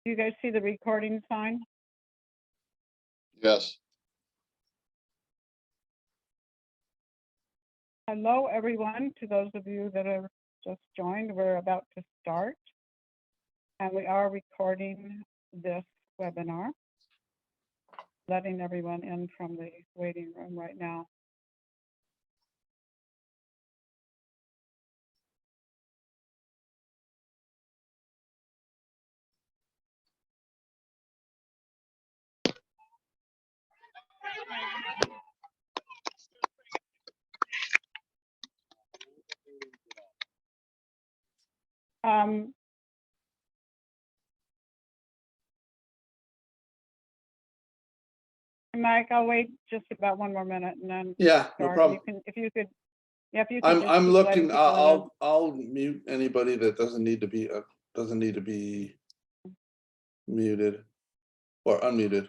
Do you guys see the recording sign? Yes. Hello, everyone. To those of you that have just joined, we're about to start. And we are recording this webinar, letting everyone in from the waiting room right now. Mike, I'll wait just about one more minute and then Yeah, no start. problem. If you could, just I'm keep letting looking. people in. I'll mute anybody that doesn't need to be muted or unmuted.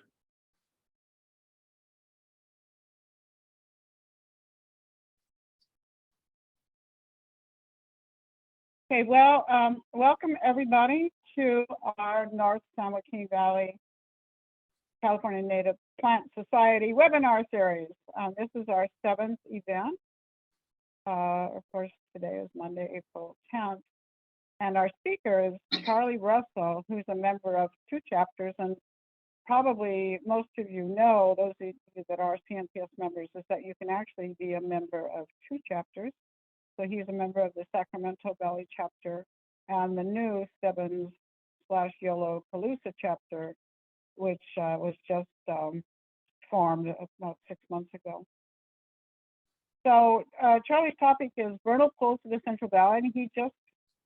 Okay, well, welcome everybody to our North San Joaquin Valley California Native Plant Society webinar series. This is our 7th event. Of course, today is Monday, April 10th. And our speaker is Charlie Russell, who's a member of 2 chapters. And probably most of you know, those of you that are CNPS members, is that you can actually be a member of 2 chapters. So he's a member of the Sacramento Valley chapter and the new Stebbins/Yolo-Calusa chapter, which was just formed about 6 months ago. So Charlie's topic is vernal pools of the Central Valley, and he just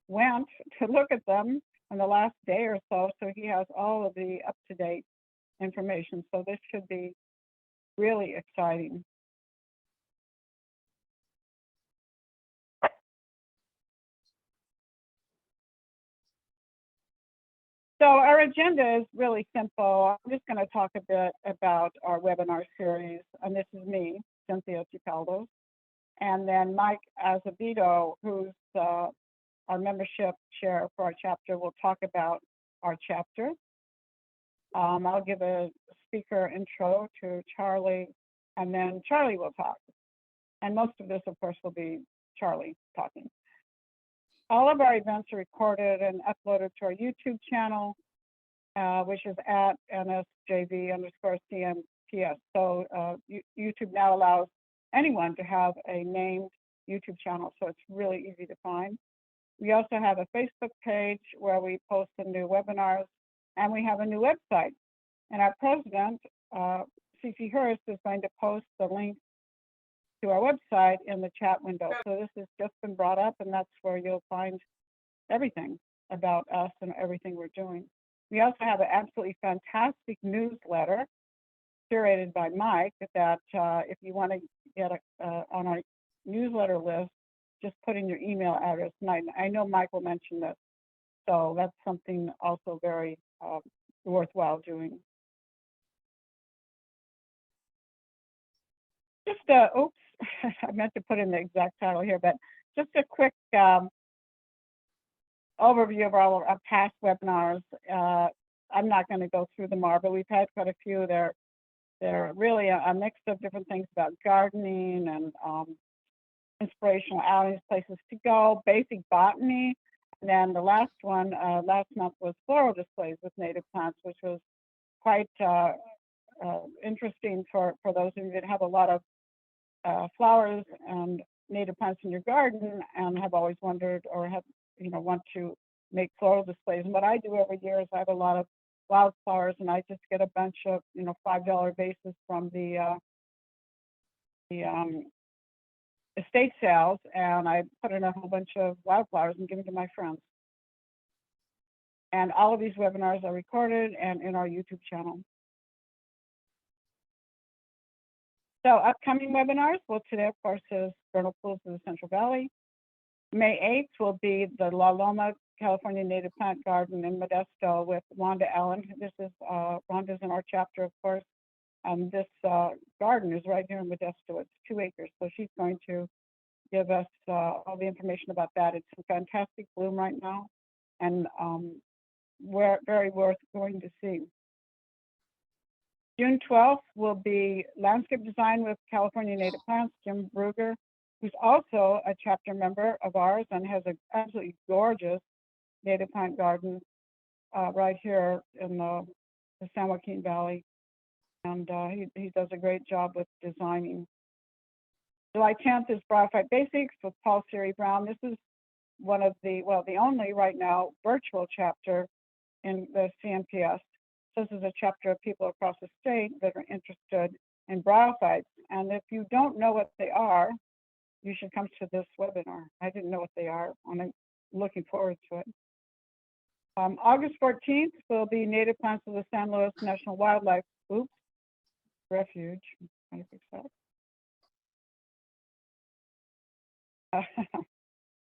went to look at them in the last day or so. So he has all of the up-to-date information. So this should be really exciting. So our agenda is really simple. I'm just going to talk a bit about our webinar series, and this is me, Cynthia Chipaldos, and then Mike Azevedo, who's our membership chair for our chapter, will talk about our chapter. I'll give a speaker intro to Charlie, and then Charlie will talk. And most of this, of course, will be Charlie talking. All of our events are recorded and uploaded to our YouTube channel, which is at NSJV_CNPS. So YouTube now allows anyone to have a named YouTube channel, so it's really easy to find. We also have a Facebook page where we post the new webinars, and we have a new website. And our president, CC Hurst, is going to post the link to our website in the chat window. So this has just been brought up, and that's where you'll find everything about us and everything we're doing. We also have an absolutely fantastic newsletter curated by Mike that if you want to get on our newsletter list, just put in your email address. And I know Mike will mention this. So that's something also very worthwhile doing. Just oops, I meant to put in the exact title here, but just a quick overview of all of our past webinars. I'm not going to go through them all, but we've had quite a few. They're really a mix of different things about gardening and inspirational outings, places to go, basic botany. And then the last one last month was floral displays with native plants, which was quite interesting for those of you that have a lot of flowers and native plants in your garden and have always wondered or have want to make floral displays. And what I do every year is I have a lot of wildflowers, and I just get a bunch of $5 vases from the estate sales, and I put in a whole bunch of wildflowers and give them to my friends. And all of these webinars are recorded and in our YouTube channel. So upcoming webinars, well, today, of course, is Vernal Pools of the Central Valley. May 8th will be the La Loma California Native Plant Garden in Modesto with Wanda Allen. This is Wanda's in our chapter, of course. And this garden is right here in Modesto. It's 2 acres. So she's going to give us all the information about that. It's in fantastic bloom right now. And very worth going to see. June 12th will be landscape design with California native plants, Jim Brugger, who's also a chapter member of ours and has an absolutely gorgeous native plant garden right here in the San Joaquin Valley. And he does a great job with designing. July 10th is Bryophyte Basics with Paul Siri Brown. This is one of the, well, the only right now virtual chapter in the CNPS. So this is a chapter of people across the state that are interested in bryophytes. And if you don't know what they are, you should come to this webinar. I didn't know what they are, and I'm looking forward to it. August 14th will be native plants of the San Luis National Wildlife Refuge. I'm trying to fix that.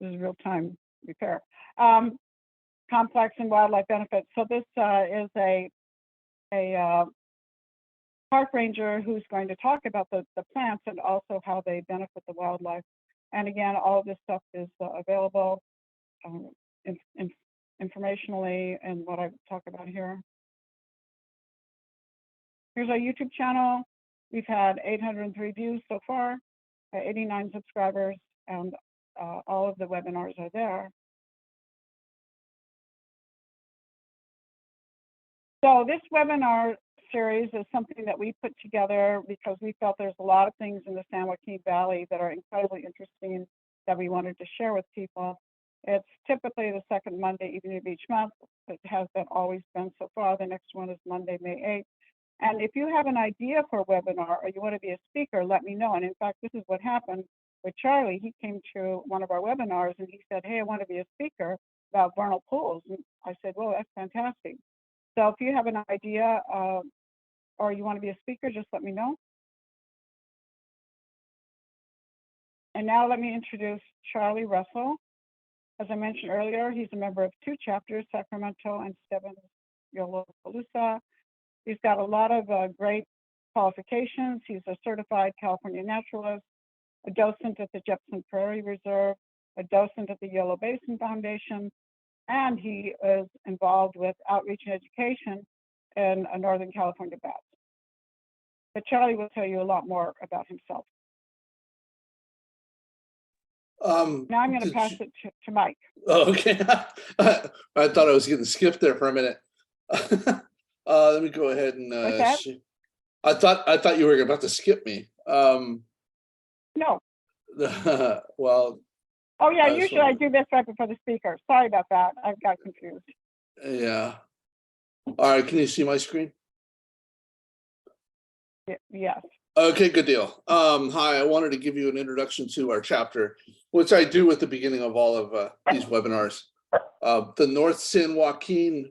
This is real-time repair. Complex and wildlife benefits. So this is a park ranger who's going to talk about the plants and also how they benefit the wildlife. And again, all of this stuff is available informationally and what I talk about here. Here's our YouTube channel. We've had 803 views so far, 89 subscribers, and all of the webinars are there. So this webinar series is something that we put together because we felt there's a lot of things in the San Joaquin Valley that are incredibly interesting that we wanted to share with people. It's typically the second Monday evening of each month. It has been always been so far. The next one is Monday, May 8th. And if you have an idea for a webinar or you want to be a speaker, let me know. And in fact, this is what happened with Charlie. He came to one of our webinars and he said, hey, I want to be a speaker about vernal pools. And I said, well, that's fantastic. So if you have an idea or you want to be a speaker, just let me know. And now let me introduce Charlie Russell. As I mentioned earlier, he's a member of 2 chapters, Sacramento and Stebbins Yolopalooza. He's got a lot of great qualifications. He's a certified California naturalist, a docent at the Jepson Prairie Reserve, a docent at the Yellow Basin Foundation, and he is involved with outreach and education in Northern California bats. But Charlie will tell you a lot more about himself. Now I'm going to pass it to Mike. Oh, okay. I thought I was getting skipped there for a minute. Let me go ahead and I thought you were about to skip me. No. Well. Oh yeah, usually I do this right before the speaker. Sorry about that. I got confused. Yeah. All right. Can you see my screen? Yes. Okay, good deal. Hi, I wanted to give you an introduction to our chapter, which I do at the beginning of all of these webinars. The North San Joaquin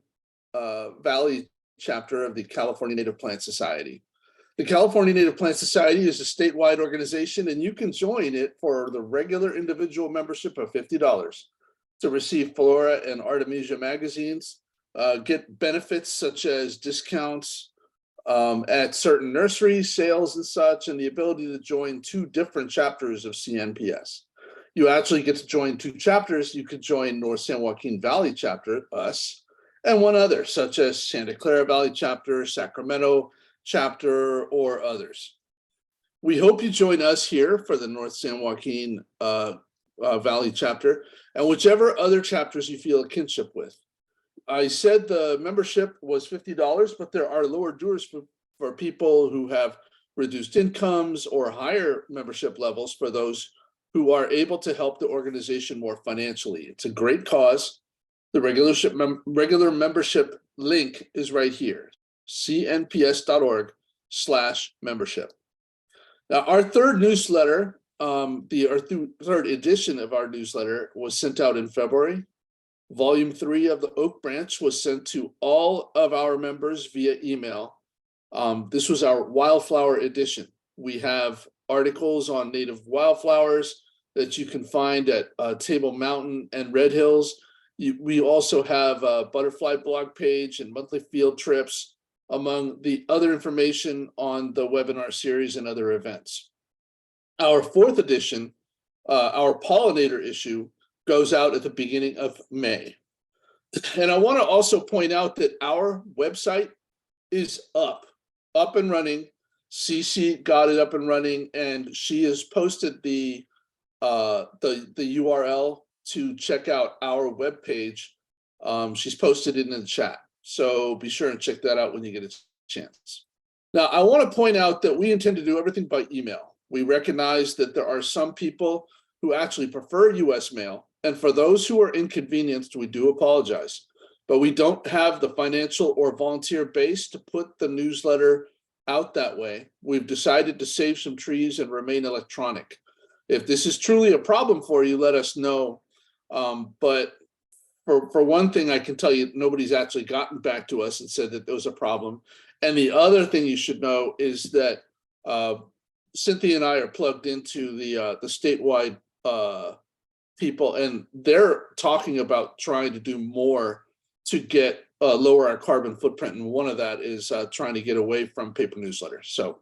Valley chapter of the California Native Plant Society. The California Native Plant Society is a statewide organization, and you can join it for the regular individual membership of $50 to receive Flora and Artemisia magazines, get benefits such as discounts at certain nurseries, sales and such, and the ability to join 2 different chapters of CNPS. You actually get to join 2 chapters. You could join North San Joaquin Valley chapter, us, and one other, such as Santa Clara Valley chapter, Sacramento chapter, or others. We hope you join us here for the North San Joaquin Valley chapter, and whichever other chapters you feel a kinship with. I said the membership was $50, but there are lower dues for people who have reduced incomes or higher membership levels for those who are able to help the organization more financially. It's a great cause. The regular membership link is right here, cnps.org/membership. Now, our third newsletter, the third edition of our newsletter was sent out in February. Volume 3 of the Oak Branch was sent to all of our members via email. This was our wildflower edition. We have articles on native wildflowers that you can find at Table Mountain and Red Hills. We also have a butterfly blog page and monthly field trips, among the other information on the webinar series and other events. Our 4th edition, our pollinator issue, goes out at the beginning of May. And I want to also point out that our website is up and running. Cece got it up and running, and she has posted the URL to check out our webpage. She's posted it in the chat, so be sure and check that out when you get a chance. Now, I want to point out that we intend to do everything by email. We recognize that there are some people who actually prefer US mail, and for those who are inconvenienced, we do apologize. But we don't have the financial or volunteer base to put the newsletter out that way. We've decided to save some trees and remain electronic. If this is truly a problem for you, let us know. But for one thing, I can tell you, nobody's actually gotten back to us and said that there was a problem. And the other thing you should know is that Cynthia and I are plugged into the statewide people, and they're talking about trying to do more to get lower our carbon footprint. And one of that is trying to get away from paper newsletters. So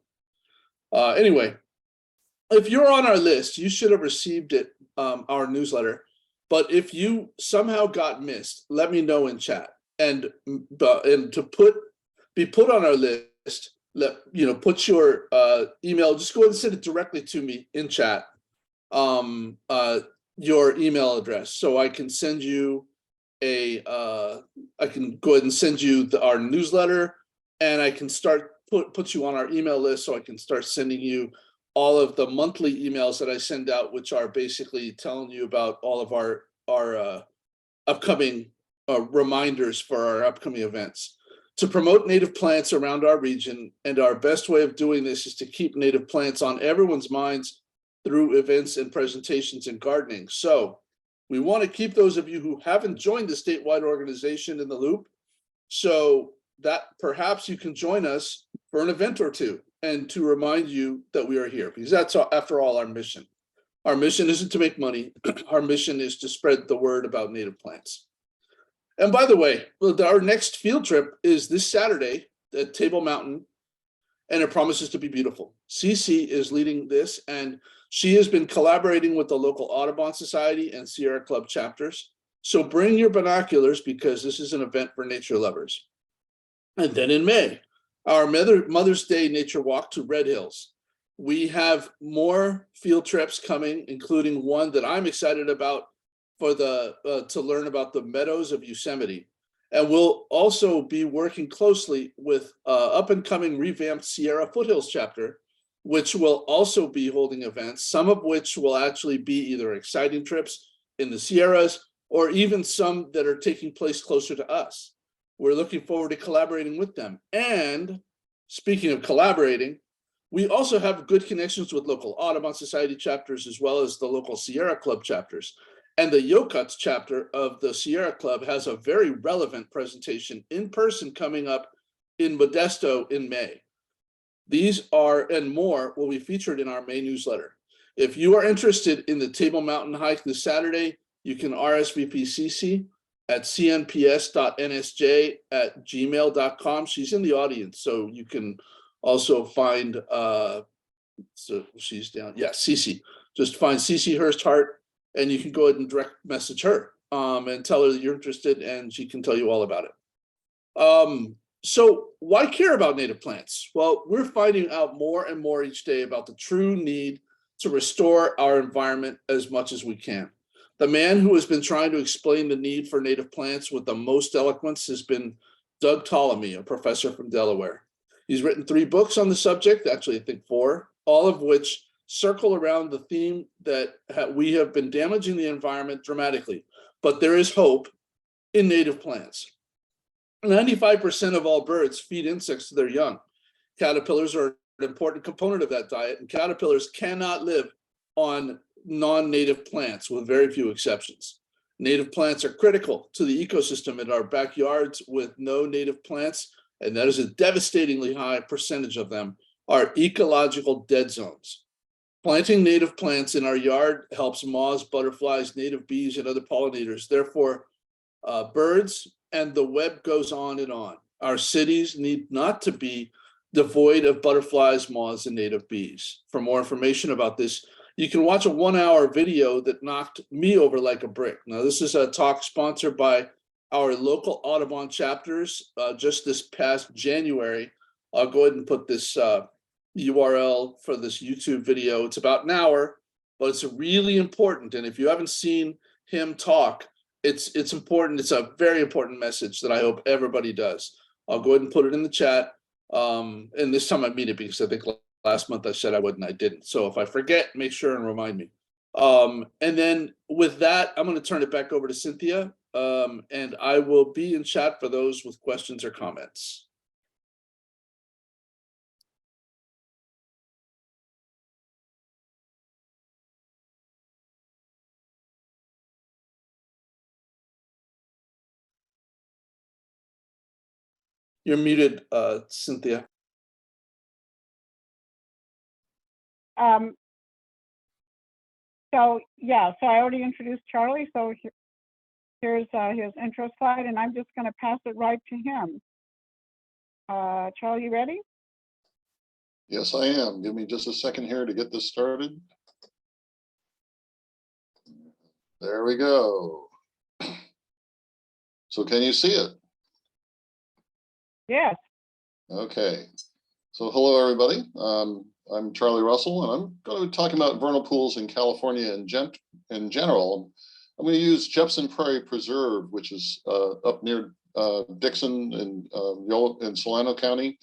anyway, if you're on our list, you should have received it, our newsletter. But if you somehow got missed, let me know in chat. And to be put on our list, put your email. Just go ahead and send it directly to me in chat. Your email address, so I can send you I can go ahead and send you our newsletter, and I can start put you on our email list, so I can start sending you all of the monthly emails that I send out, which are basically telling you about all of our upcoming reminders for our upcoming events. To promote native plants around our region, and our best way of doing this is to keep native plants on everyone's minds through events and presentations and gardening. So we want to keep those of you who haven't joined the statewide organization in the loop, so that perhaps you can join us for an event or two, and to remind you that we are here, because that's, after all, our mission. Our mission isn't to make money. Our mission is to spread the word about native plants. And by the way, our next field trip is this Saturday at Table Mountain, and it promises to be beautiful. Cece is leading this, and she has been collaborating with the local Audubon Society and Sierra Club chapters. So bring your binoculars, because this is an event for nature lovers. And then in May, our Mother's Day nature walk to Red Hills. We have more field trips coming, including one that I'm excited about for to learn about the meadows of Yosemite. And we'll also be working closely with up and coming revamped Sierra Foothills chapter, which will also be holding events, some of which will actually be either exciting trips in the Sierras or even some that are taking place closer to us. We're looking forward to collaborating with them. And speaking of collaborating, we also have good connections with local Audubon Society chapters, as well as the local Sierra Club chapters. And the Yokuts chapter of the Sierra Club has a very relevant presentation in person coming up in Modesto in May. These are and more will be featured in our May newsletter. If you are interested in the Table Mountain hike this Saturday, you can RSVP Cece at cnps.nsj@gmail.com. She's in the audience, so you can also find, so she's down, yeah, Cece. Just find Cece Hurst Hart, and you can go ahead and direct message her and tell her that you're interested, and she can tell you all about it. So why care about native plants? Well, we're finding out more and more each day about the true need to restore our environment as much as we can. The man who has been trying to explain the need for native plants with the most eloquence has been Doug Ptolemy, a professor from Delaware. He's written 3 books on the subject, actually I think 4, all of which circle around the theme that we have been damaging the environment dramatically, but there is hope in native plants. 95% of all birds feed insects to their young. Caterpillars are an important component of that diet, and caterpillars cannot live on non-native plants with very few exceptions. Native plants are critical to the ecosystem in our backyards. With no native plants, and that is a devastatingly high percentage of them, are ecological dead zones. Planting native plants in our yard helps moths, butterflies, native bees, and other pollinators. Therefore, birds, and the web goes on and on. Our cities need not to be devoid of butterflies, moths, and native bees. For more information about this, you can watch a 1-hour video that knocked me over like a brick. Now, this is a talk sponsored by our local Audubon chapters just this past January. I'll go ahead and put this URL for this YouTube video. It's about an hour, but it's really important. And if you haven't seen him talk, it's important. It's a very important message that I hope everybody does. I'll go ahead and put it in the chat. And this time I mean it because I think last month I said I would and I didn't. So if I forget, make sure and remind me. And then with that, I'm going to turn it back over to Cynthia. And I will be in chat for those with questions or comments. You're muted, Cynthia. So yeah, so I already introduced Charlie. So here's his intro slide, and I'm just going to pass it right to him. Charlie, you ready? Yes, I am. Give me just a second here to get this started. There we go. So can you see it? Yes. Okay. So hello, everybody. I'm Charlie Russell, and I'm going to be talking about vernal pools in California in general. I'm going to use Jepson Prairie Preserve, which is up near Dixon in Solano County,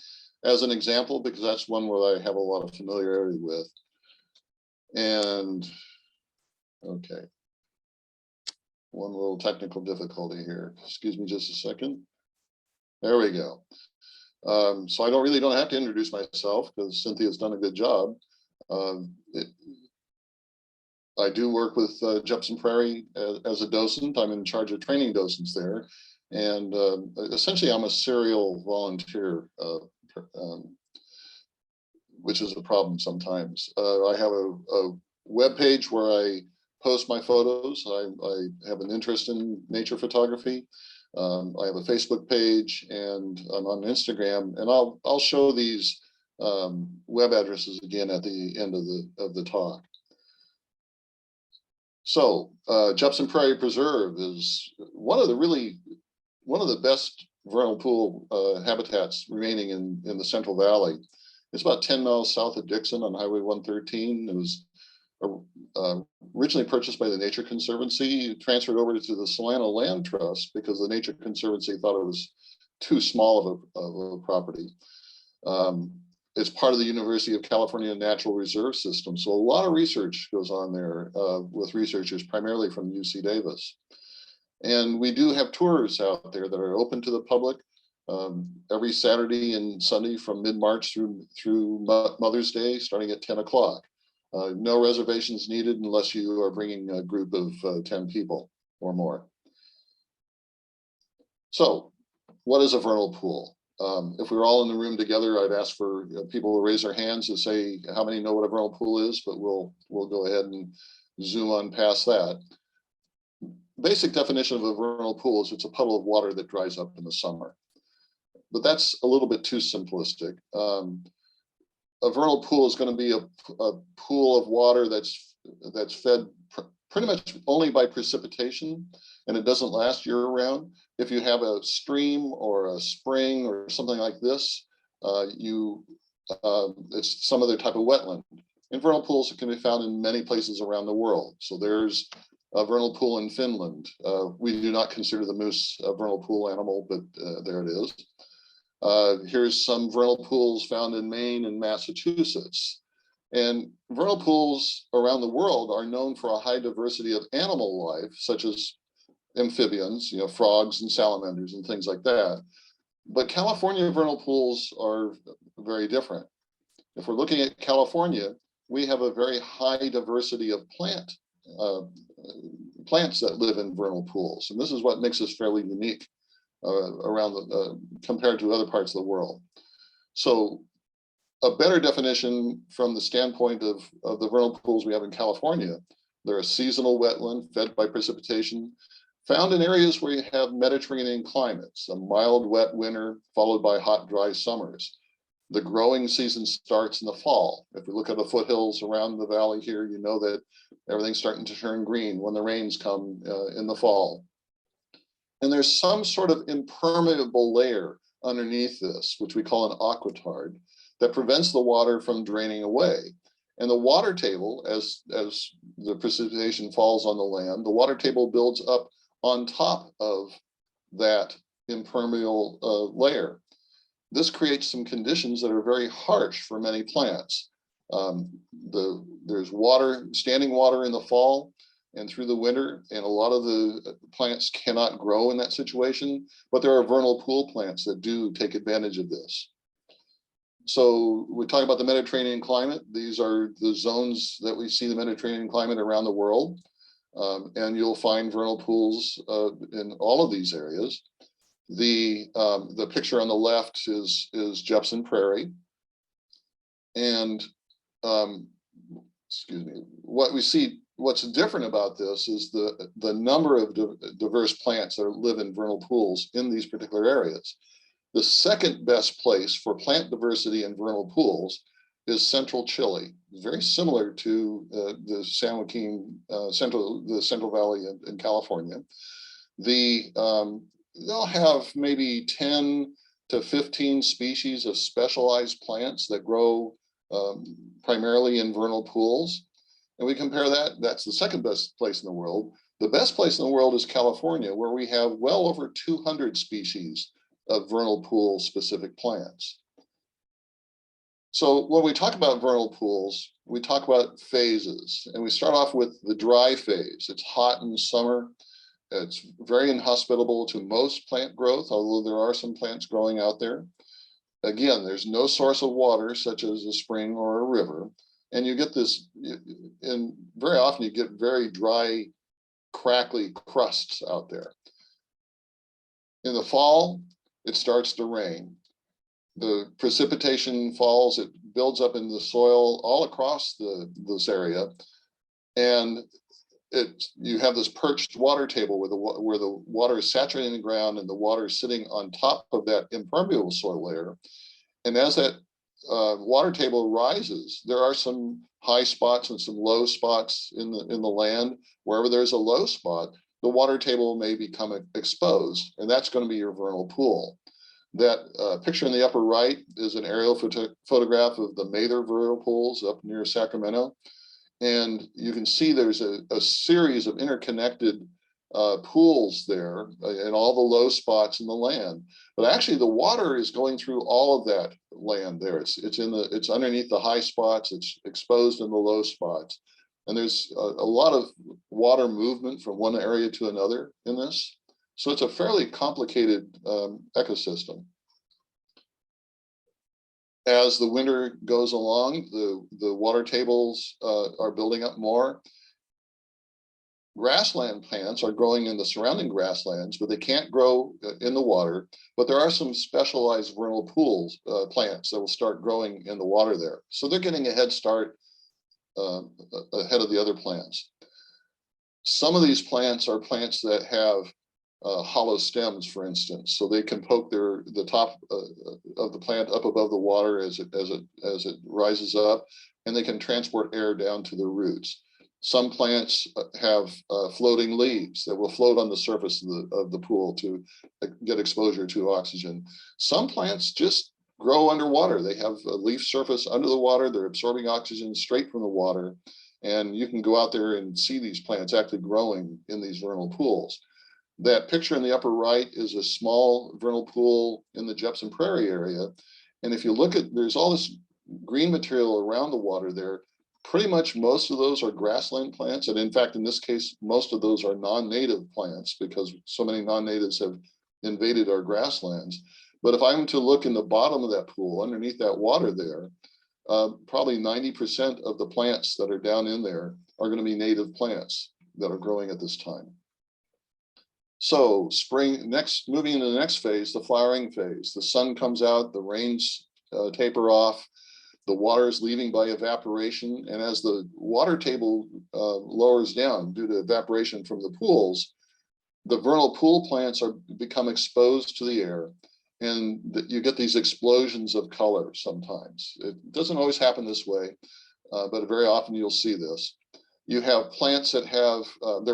as an example, because that's one where I have a lot of familiarity with. And okay, one little technical difficulty here. Excuse me just a second. There we go. So I don't have to introduce myself because Cynthia's done a good job. I do work with Jepson Prairie as a docent. I'm in charge of training docents there. And essentially I'm a serial volunteer, which is a problem sometimes. I have a web page where I post my photos. I have an interest in nature photography. I have a Facebook page, and I'm on Instagram, and I'll show these web addresses again at the end of the talk. So Jepson Prairie Preserve is one of the best vernal pool habitats remaining in the Central Valley. It's about 10 miles south of Dixon on Highway 113. It was originally purchased by the Nature Conservancy, transferred over to the Solano Land Trust because the Nature Conservancy thought it was too small of a property. It's part of the University of California Natural Reserve System. So a lot of research goes on there with researchers primarily from UC Davis. And we do have tours out there that are open to the public every Saturday and Sunday from mid-March through Mother's Day, starting at 10 o'clock. No reservations needed unless you are bringing a group of 10 people or more. So what is a vernal pool? If we were all in the room together, I'd ask for people to raise their hands and say how many know what a vernal pool is, but we'll go ahead and zoom on past that. Basic definition of a vernal pool is it's a puddle of water that dries up in the summer. But that's a little bit too simplistic. A vernal pool is going to be a pool of water that's fed pretty much only by precipitation, and it doesn't last year round. If you have a stream or a spring or something like this, it's some other type of wetland. And vernal pools can be found in many places around the world. So there's a vernal pool in Finland. We do not consider the moose a vernal pool animal, but there it is. Here's some vernal pools found in Maine and Massachusetts. And vernal pools around the world are known for a high diversity of animal life, such as amphibians, frogs and salamanders and things like that. But California vernal pools are very different. If we're looking at California, we have a very high diversity of plants that live in vernal pools. And this is what makes us fairly unique compared to other parts of the world. So a better definition from the standpoint of the vernal pools we have in California, they're a seasonal wetland fed by precipitation, found in areas where you have Mediterranean climates, a mild, wet winter followed by hot, dry summers. The growing season starts in the fall. If we look at the foothills around the valley here, you know that everything's starting to turn green when the rains come in the fall. And there's some sort of impermeable layer underneath this, which we call an aquitard, that prevents the water from draining away. And the water table, as the precipitation falls on the land, the water table builds up on top of that impermeable layer. This creates some conditions that are very harsh for many plants. There's water, standing water in the fall and through the winter, and a lot of the plants cannot grow in that situation, but there are vernal pool plants that do take advantage of this. So we're talking about the Mediterranean climate. These are the zones that we see the Mediterranean climate around the world. And you'll find vernal pools in all of these areas. The picture on the left is Jepson Prairie. And excuse me, what we see, what's different about this is the number of diverse plants that live in vernal pools in these particular areas. The second best place for plant diversity in vernal pools is central Chile, very similar to the San Joaquin, the Central Valley in California. They'll have maybe 10 to 15 species of specialized plants that grow primarily in vernal pools. And we compare that, that's the second best place in the world. The best place in the world is California, where we have well over 200 species of vernal pool specific plants. So when we talk about vernal pools, we talk about phases, and we start off with the dry phase. It's hot in summer. It's very inhospitable to most plant growth, although there are some plants growing out there. Again, there's no source of water, such as a spring or a river. And you get this, and very often you get very dry, crackly crusts out there. In the fall, it starts to rain. The precipitation falls, it builds up in the soil all across this area. And you have this perched water table where the water is saturating the ground and the water is sitting on top of that impermeable soil layer. And as that water table rises, there are some high spots and some low spots in the land. Wherever there's a low spot, the water table may become exposed, and that's going to be your vernal pool. That picture in the upper right is an aerial photograph of the Mather vernal pools up near Sacramento. And you can see there's a series of interconnected pools there in all the low spots in the land. But actually the water is going through all of that land there. It's underneath the high spots, it's exposed in the low spots. And there's a lot of water movement from one area to another in this. So it's a fairly complicated ecosystem. As the winter goes along, the water tables are building up more. Grassland plants are growing in the surrounding grasslands, but they can't grow in the water. But there are some specialized vernal pools plants that will start growing in the water there. So they're getting a head start ahead of the other plants. Some of these plants are plants that have hollow stems, for instance, so they can poke the top of the plant up above the water as it rises up, and they can transport air down to the roots. Some plants have floating leaves that will float on the surface of the pool to get exposure to oxygen. Some plants just grow underwater. They have a leaf surface under the water. They're absorbing oxygen straight from the water, and you can go out there and see these plants actually growing in these vernal pools. That picture in the upper right is a small vernal pool in the Jepson Prairie area. And if you look at, there's all this green material around the water there. Pretty much most of those are grassland plants. And in fact, in this case, most of those are non-native plants because so many non-natives have invaded our grasslands. But if I'm to look in the bottom of that pool, underneath that water there, probably 90% of the plants that are down in there are going to be native plants that are growing at this time. So moving into the next phase, the flowering phase. The sun comes out, the rains taper off, the water is leaving by evaporation. And as the water table lowers down due to evaporation from the pools, the vernal pool plants become exposed to the air, and you get these explosions of color sometimes. It doesn't always happen this way, but very often you'll see this. You have plants that have,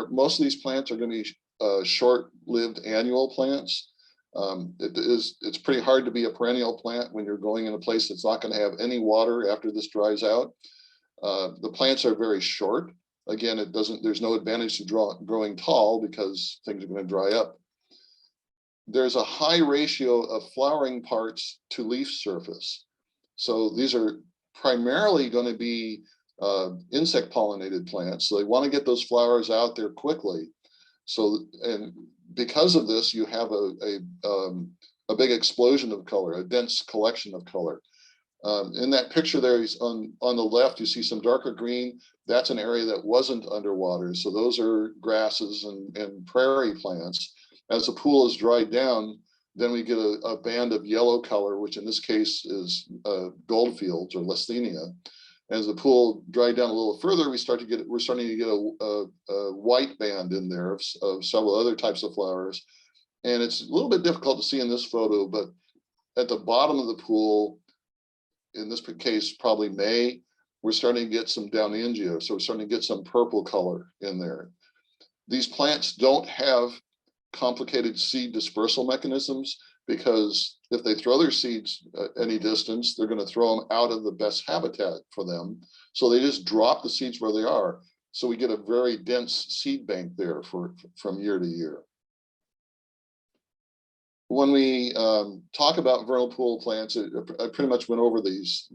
most of these plants are going to be short-lived annual plants. It's pretty hard to be a perennial plant when you're going in a place that's not going to have any water after this dries out. The plants are very short. Again, there's no advantage to growing tall because things are going to dry up. There's a high ratio of flowering parts to leaf surface. So these are primarily going to be insect pollinated plants. So they want to get those flowers out there quickly. So, and because of this, you have a big explosion of color, a dense collection of color. In that picture there on the left, you see some darker green. That's an area that wasn't underwater. So those are grasses and prairie plants. As the pool is dried down, then we get a band of yellow color, which in this case is goldfields or Lasthenia. As the pool dried down a little further, we're starting to get a white band in there of several other types of flowers. And it's a little bit difficult to see in this photo, but at the bottom of the pool, in this case, probably May, we're starting to get some Downingia. So we're starting to get some purple color in there. These plants don't have complicated seed dispersal mechanisms, because if they throw their seeds any distance, they're going to throw them out of the best habitat for them. So they just drop the seeds where they are. So we get a very dense seed bank there from year to year. When we talk about vernal pool plants, I pretty much went over these,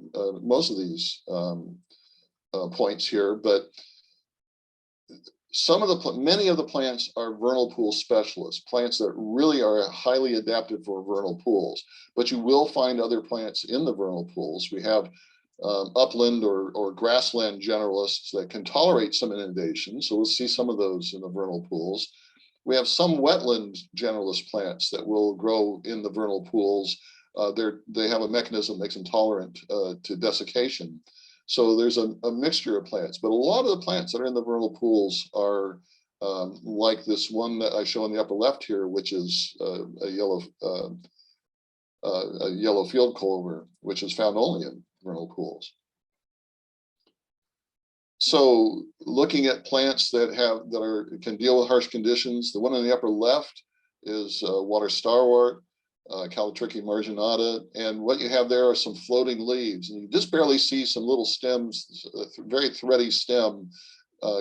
most of these points here, but many of the plants are vernal pool specialists, plants that really are highly adapted for vernal pools, but you will find other plants in the vernal pools. We have upland or grassland generalists that can tolerate some inundation. So we'll see some of those in the vernal pools. We have some wetland generalist plants that will grow in the vernal pools. They have a mechanism that makes them tolerant to desiccation. So there's a mixture of plants, but a lot of the plants that are in the vernal pools are like this one that I show in the upper left here, which is a yellow field clover, which is found only in vernal pools. So looking at plants that can deal with harsh conditions, the one in the upper left is water starwort, Calatrichia marginata, and what you have there are some floating leaves, and you just barely see some little stems, very thready stem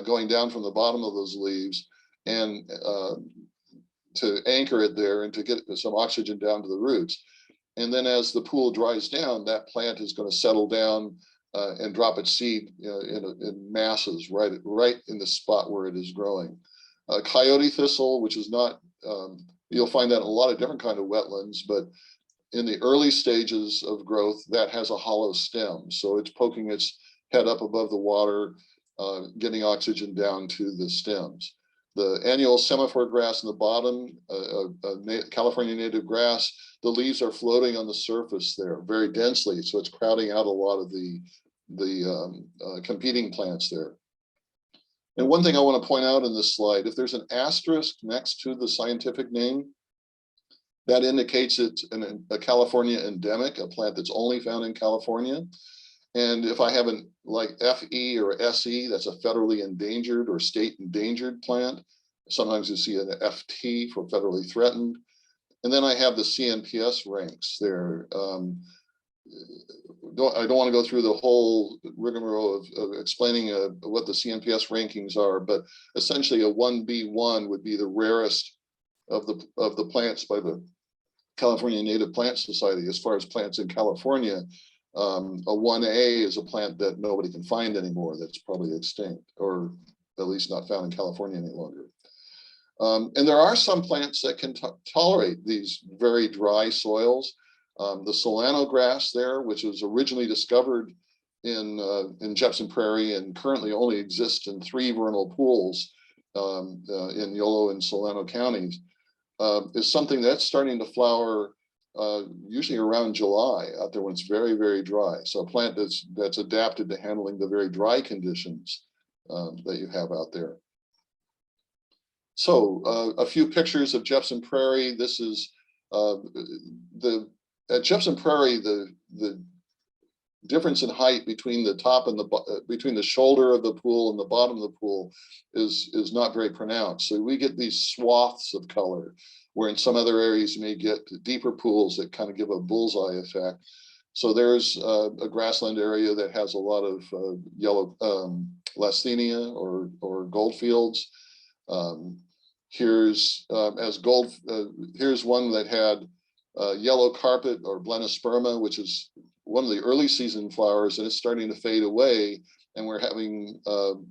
going down from the bottom of those leaves, and to anchor it there and to get some oxygen down to the roots. And then as the pool dries down, that plant is going to settle down and drop its seed in masses right in the spot where it is growing. Coyote thistle, which is not you'll find that in a lot of different kind of wetlands, but in the early stages of growth, that has a hollow stem. So it's poking its head up above the water, getting oxygen down to the stems. The annual semaphore grass in the bottom, California native grass, the leaves are floating on the surface there very densely. So it's crowding out a lot of the competing plants there. And one thing I want to point out in this slide, if there's an asterisk next to the scientific name, that indicates it's a California endemic, a plant that's only found in California. And if I have an like FE or SE, that's a federally endangered or state endangered plant. Sometimes you see an FT for federally threatened. And then I have the CNPS ranks there. I don't want to go through the whole rigmarole of explaining what the CNPS rankings are, but essentially a 1B1 would be the rarest of the plants by the California Native Plant Society. As far as plants in California, a 1A is a plant that nobody can find anymore, that's probably extinct, or at least not found in California any longer. And there are some plants that can tolerate these very dry soils. The Solano grass there, which was originally discovered in Jepson Prairie and currently only exists in 3 vernal pools in Yolo and Solano counties, is something that's starting to flower usually around July out there when it's very, very dry. So a plant that's adapted to handling the very dry conditions that you have out there. So a few pictures of Jepson Prairie. This is at Jepson Prairie, the difference in height between the top and between the shoulder of the pool and the bottom of the pool is not very pronounced. So we get these swaths of color, where in some other areas you may get deeper pools that kind of give a bullseye effect. So there's a grassland area that has a lot of yellow lasthenia or goldfields. Here's here's one that had yellow carpet or blennosperma, which is one of the early season flowers, and it's starting to fade away. And we're having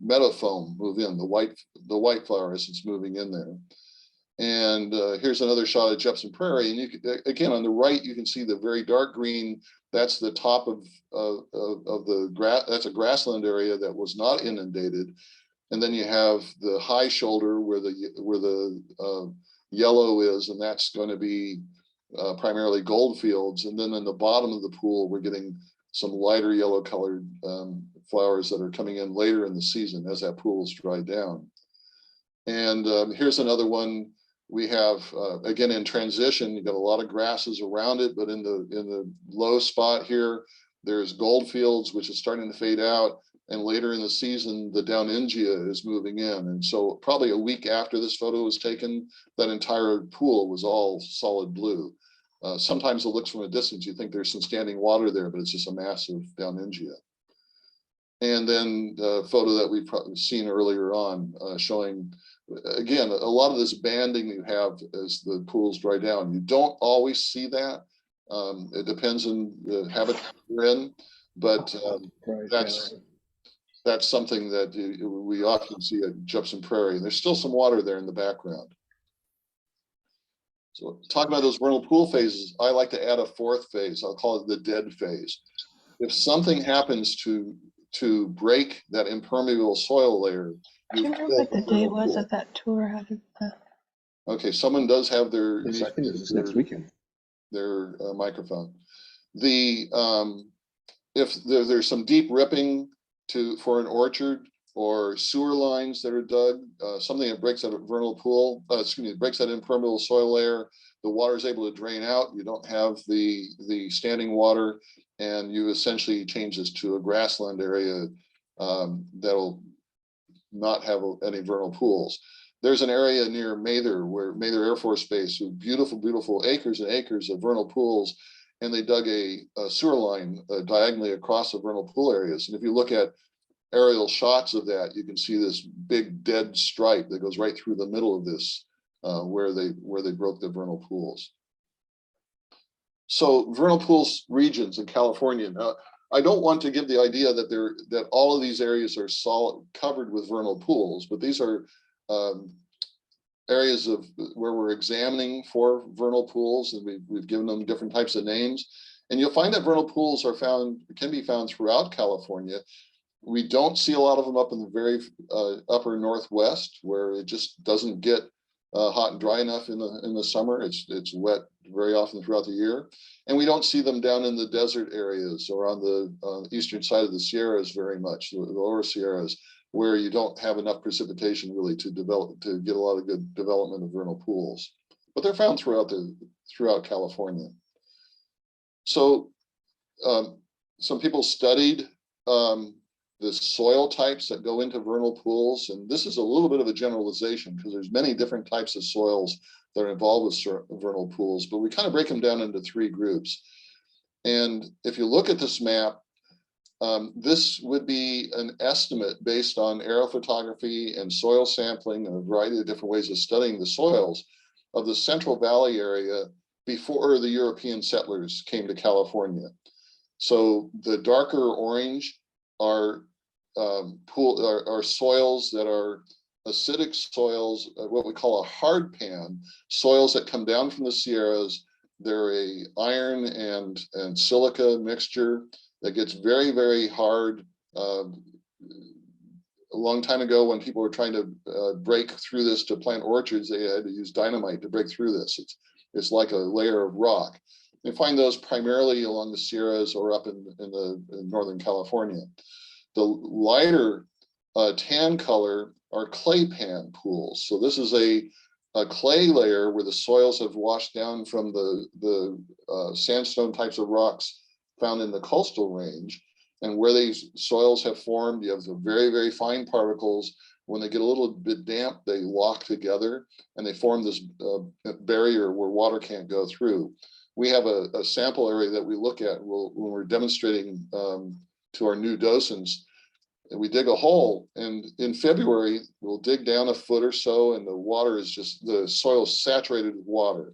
meadow foam move in, the white flower as it's moving in there. And here's another shot of Jepson Prairie, and you can, again on the right you can see the very dark green. That's the top of the grass. That's a grassland area that was not inundated. And then you have the high shoulder where the yellow is, and that's going to be primarily gold fields. And then in the bottom of the pool, we're getting some lighter yellow colored flowers that are coming in later in the season as that pool is dried down. And here's another one. We have, again, in transition, you got a lot of grasses around it, but in the low spot here, there's gold fields, which is starting to fade out. And later in the season, the Downingia is moving in. And so probably a week after this photo was taken, that entire pool was all solid blue. Sometimes it looks from a distance, you think there's some standing water there, but it's just a massive Downingia. And then the photo that we've seen earlier on showing, again, a lot of this banding you have as the pools dry down. You don't always see that. It depends on the habitat you're in, but that's something that we often see at Jepson Prairie. There's still some water there in the background. So talking about those vernal pool phases, I like to add a fourth phase. I'll call it the dead phase. If something happens to break that impermeable soil layer. Do you remember what the date was of that tour? How did that? Okay, someone does have their. Yes, I think it's next weekend. Their microphone. The if there's some deep ripping for an orchard or sewer lines that are dug, something that breaks that vernal pool, breaks that impermeable soil layer, the water is able to drain out. You don't have the standing water, and you essentially change this to a grassland area that'll not have any vernal pools. There's an area near Mather, Mather Air Force Base, with beautiful acres and acres of vernal pools, and they dug a sewer line diagonally across the vernal pool areas. And if you look at aerial shots of that, you can see this big dead stripe that goes right through the middle of this, where they broke the vernal pools. So vernal pools regions in California. Now, I don't want to give the idea that all of these areas are covered with vernal pools, but these are areas where we're examining for vernal pools, and we've given them different types of names. And you'll find that vernal pools can be found throughout California. We don't see a lot of them up in the very upper northwest, where it just doesn't get hot and dry enough in the summer. It's wet very often throughout the year. And we don't see them down in the desert areas or on the eastern side of the Sierras very much, the lower Sierras, where you don't have enough precipitation really to get a lot of good development of vernal pools. But they're found throughout California. So some people studied the soil types that go into vernal pools, and this is a little bit of a generalization because there's many different types of soils that are involved with vernal pools, but we kind of break them down into three groups. And if you look at this map, this would be an estimate based on aerial photography and soil sampling and a variety of different ways of studying the soils of the Central Valley area before the European settlers came to California. So the darker orange are soils that are acidic soils, what we call a hard pan, soils that come down from the Sierras. They're a iron and silica mixture that gets very, very hard. A long time ago, when people were trying to break through this to plant orchards, they had to use dynamite to break through this. It's like a layer of rock. You find those primarily along the Sierras or up in Northern California. The lighter tan color are clay pan pools. So this is a clay layer where the soils have washed down from the sandstone types of rocks found in the coastal range. And where these soils have formed, you have the very, very fine particles. When they get a little bit damp, they lock together and they form this barrier where water can't go through. We have a sample area that we look at when we're demonstrating to our new docents. And we dig a hole, and in February, we'll dig down a foot or so, and the water is just, the soil is saturated with water.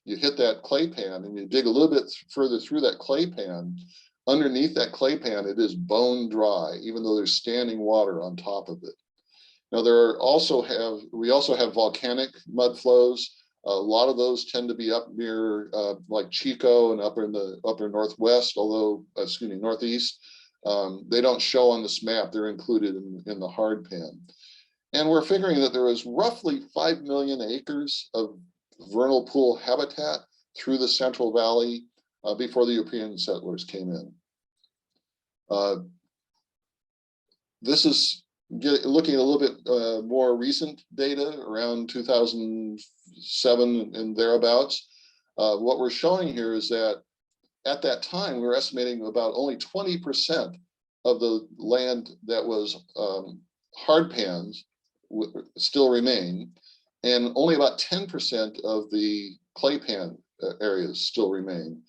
You hit that clay pan and you dig a little bit further through that clay pan. Underneath that clay pan, it is bone dry, even though there's standing water on top of it. Now, we also have volcanic mud flows. A lot of those tend to be up near like Chico and upper northwest, northeast. They don't show on this map. They're included in the hard pan. And we're figuring that there is roughly 5 million acres of vernal pool habitat through the Central Valley before the European settlers came in. This is looking at a little bit more recent data around 2007 and thereabouts. What we're showing here is that at that time, we were estimating about only 20% of the land that was hard pans still remain, and only about 10% of the clay pan areas still remain.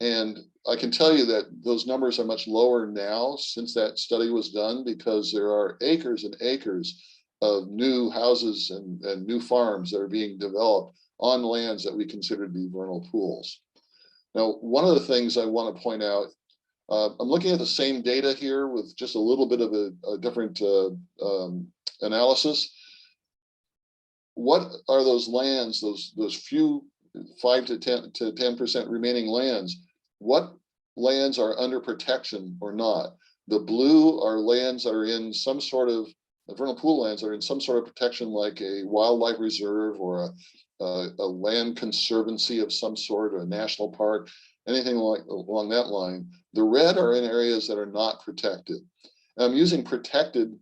And I can tell you that those numbers are much lower now since that study was done, because there are acres and acres of new houses and new farms that are being developed on lands that we consider to be vernal pools. Now, one of the things I want to point out, I'm looking at the same data here with just a little bit of a different analysis. What are those lands, those few 5 to 10% remaining lands? What lands are under protection or not? The blue are lands that are in some sort of, vernal pool lands are in some sort of protection, like a wildlife reserve or a land conservancy of some sort, or a national park, anything along that line. The red are in areas that are not protected. And I'm using protected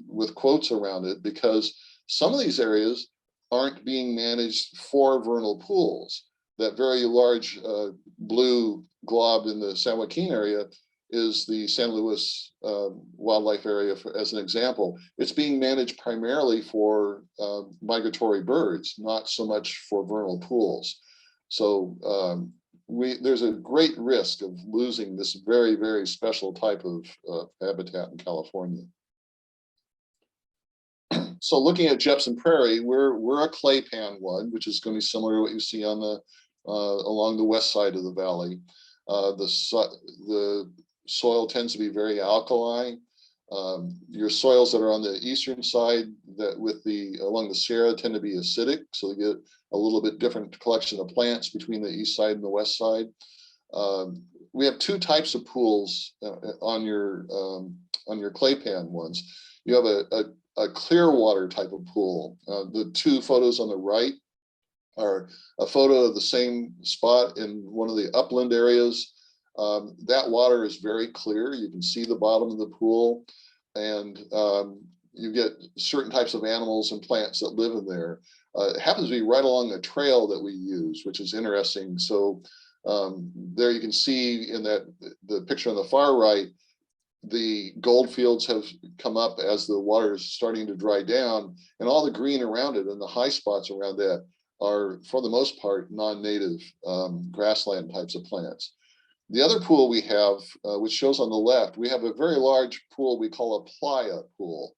with quotes around it, because some of these areas aren't being managed for vernal pools. That very large blue glob in the San Joaquin area is the San Luis wildlife area, as an example. It's being managed primarily for migratory birds, not so much for vernal pools. So there's a great risk of losing this very, very special type of habitat in California. So looking at Jepson Prairie, we're a clay pan one, which is going to be similar to what you see on the along the west side of the valley. The soil tends to be very alkali. Your soils that are on the eastern side, along the Sierra, tend to be acidic, so you get a little bit different collection of plants between the east side and the west side. We have two types of pools on your clay pan ones. You have a clear water type of pool. The two photos on the right are a photo of the same spot in one of the upland areas. That water is very clear. You can see the bottom of the pool, and you get certain types of animals and plants that live in there. It happens to be right along the trail that we use, which is interesting. So there you can see in the picture on the far right, the gold fields have come up as the water is starting to dry down, and all the green around it and the high spots around that are, for the most part, non-native grassland types of plants. The other pool we have, which shows on the left, we have a very large pool we call a playa pool.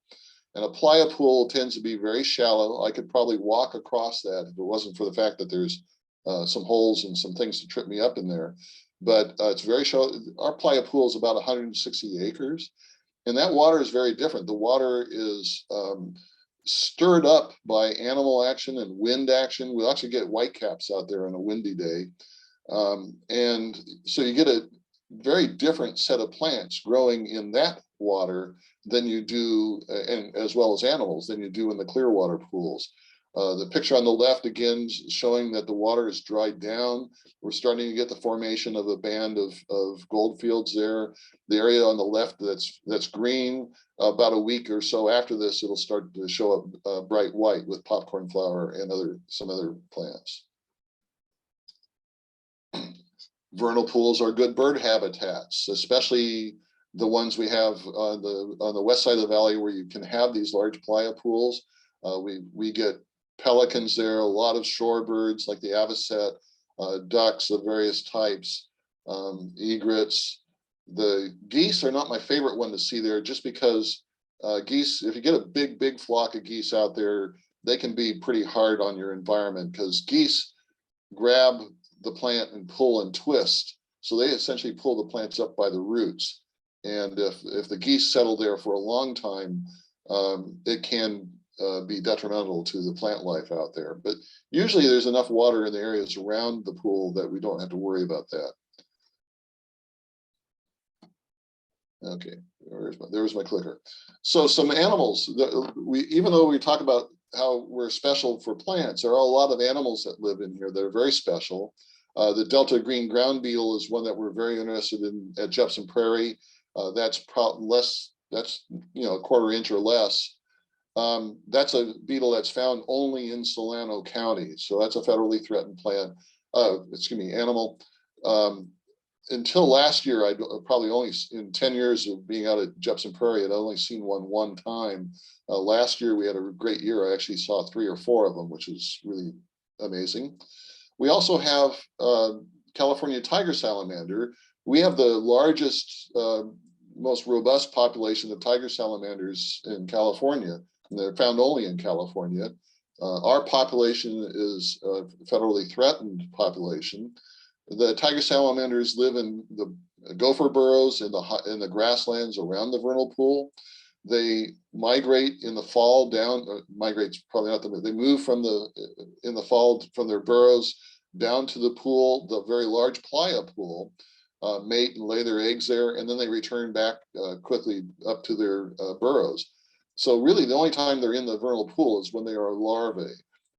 And a playa pool tends to be very shallow. I could probably walk across that if it wasn't for the fact that there's some holes and some things to trip me up in there. But it's very shallow. Our playa pool is about 160 acres. And that water is very different. The water is stirred up by animal action and wind action. We'll actually get whitecaps out there on a windy day. And so you get a very different set of plants growing in that water than you do, and as well as animals, than you do in the clear water pools. The picture on the left, again, showing that the water is dried down. We're starting to get the formation of a band of gold fields there. The area on the left that's green, about a week or so after this, it'll start to show up bright white with popcorn flower and some other plants. Vernal pools are good bird habitats, especially the ones we have on the west side of the valley where you can have these large playa pools. We get pelicans there, a lot of shorebirds like the avocet, ducks of various types, egrets. The geese are not my favorite one to see there, just because geese, if you get a big flock of geese out there, they can be pretty hard on your environment, because geese grab the plant and pull and twist. So they essentially pull the plants up by the roots. And if the geese settle there for a long time, it can be detrimental to the plant life out there. But usually there's enough water in the areas around the pool that we don't have to worry about that. Okay, there's my clicker. So some animals that even though we talk about how we're special for plants, there are a lot of animals that live in here that are very special. The Delta green ground beetle is one that we're very interested in at Jepson Prairie. That's less, that's a quarter inch or less. That's a beetle that's found only in Solano County. So that's a federally threatened plant, animal. Until last year, I'd probably only, in 10 years of being out at Jepson Prairie, I'd only seen one time. Last year, we had a great year. I actually saw 3 or 4 of them, which is really amazing. We also have California tiger salamander. We have the largest, most robust population of tiger salamanders in California, and they're found only in California. Our population is a federally threatened population. The tiger salamanders live in the gopher burrows in the grasslands around the vernal pool. They migrate in the fall down. Migrate's probably not the. They move in the fall from their burrows down to the pool, the very large playa pool, mate and lay their eggs there, and then they return back quickly up to their burrows. So really, the only time they're in the vernal pool is when they are larvae.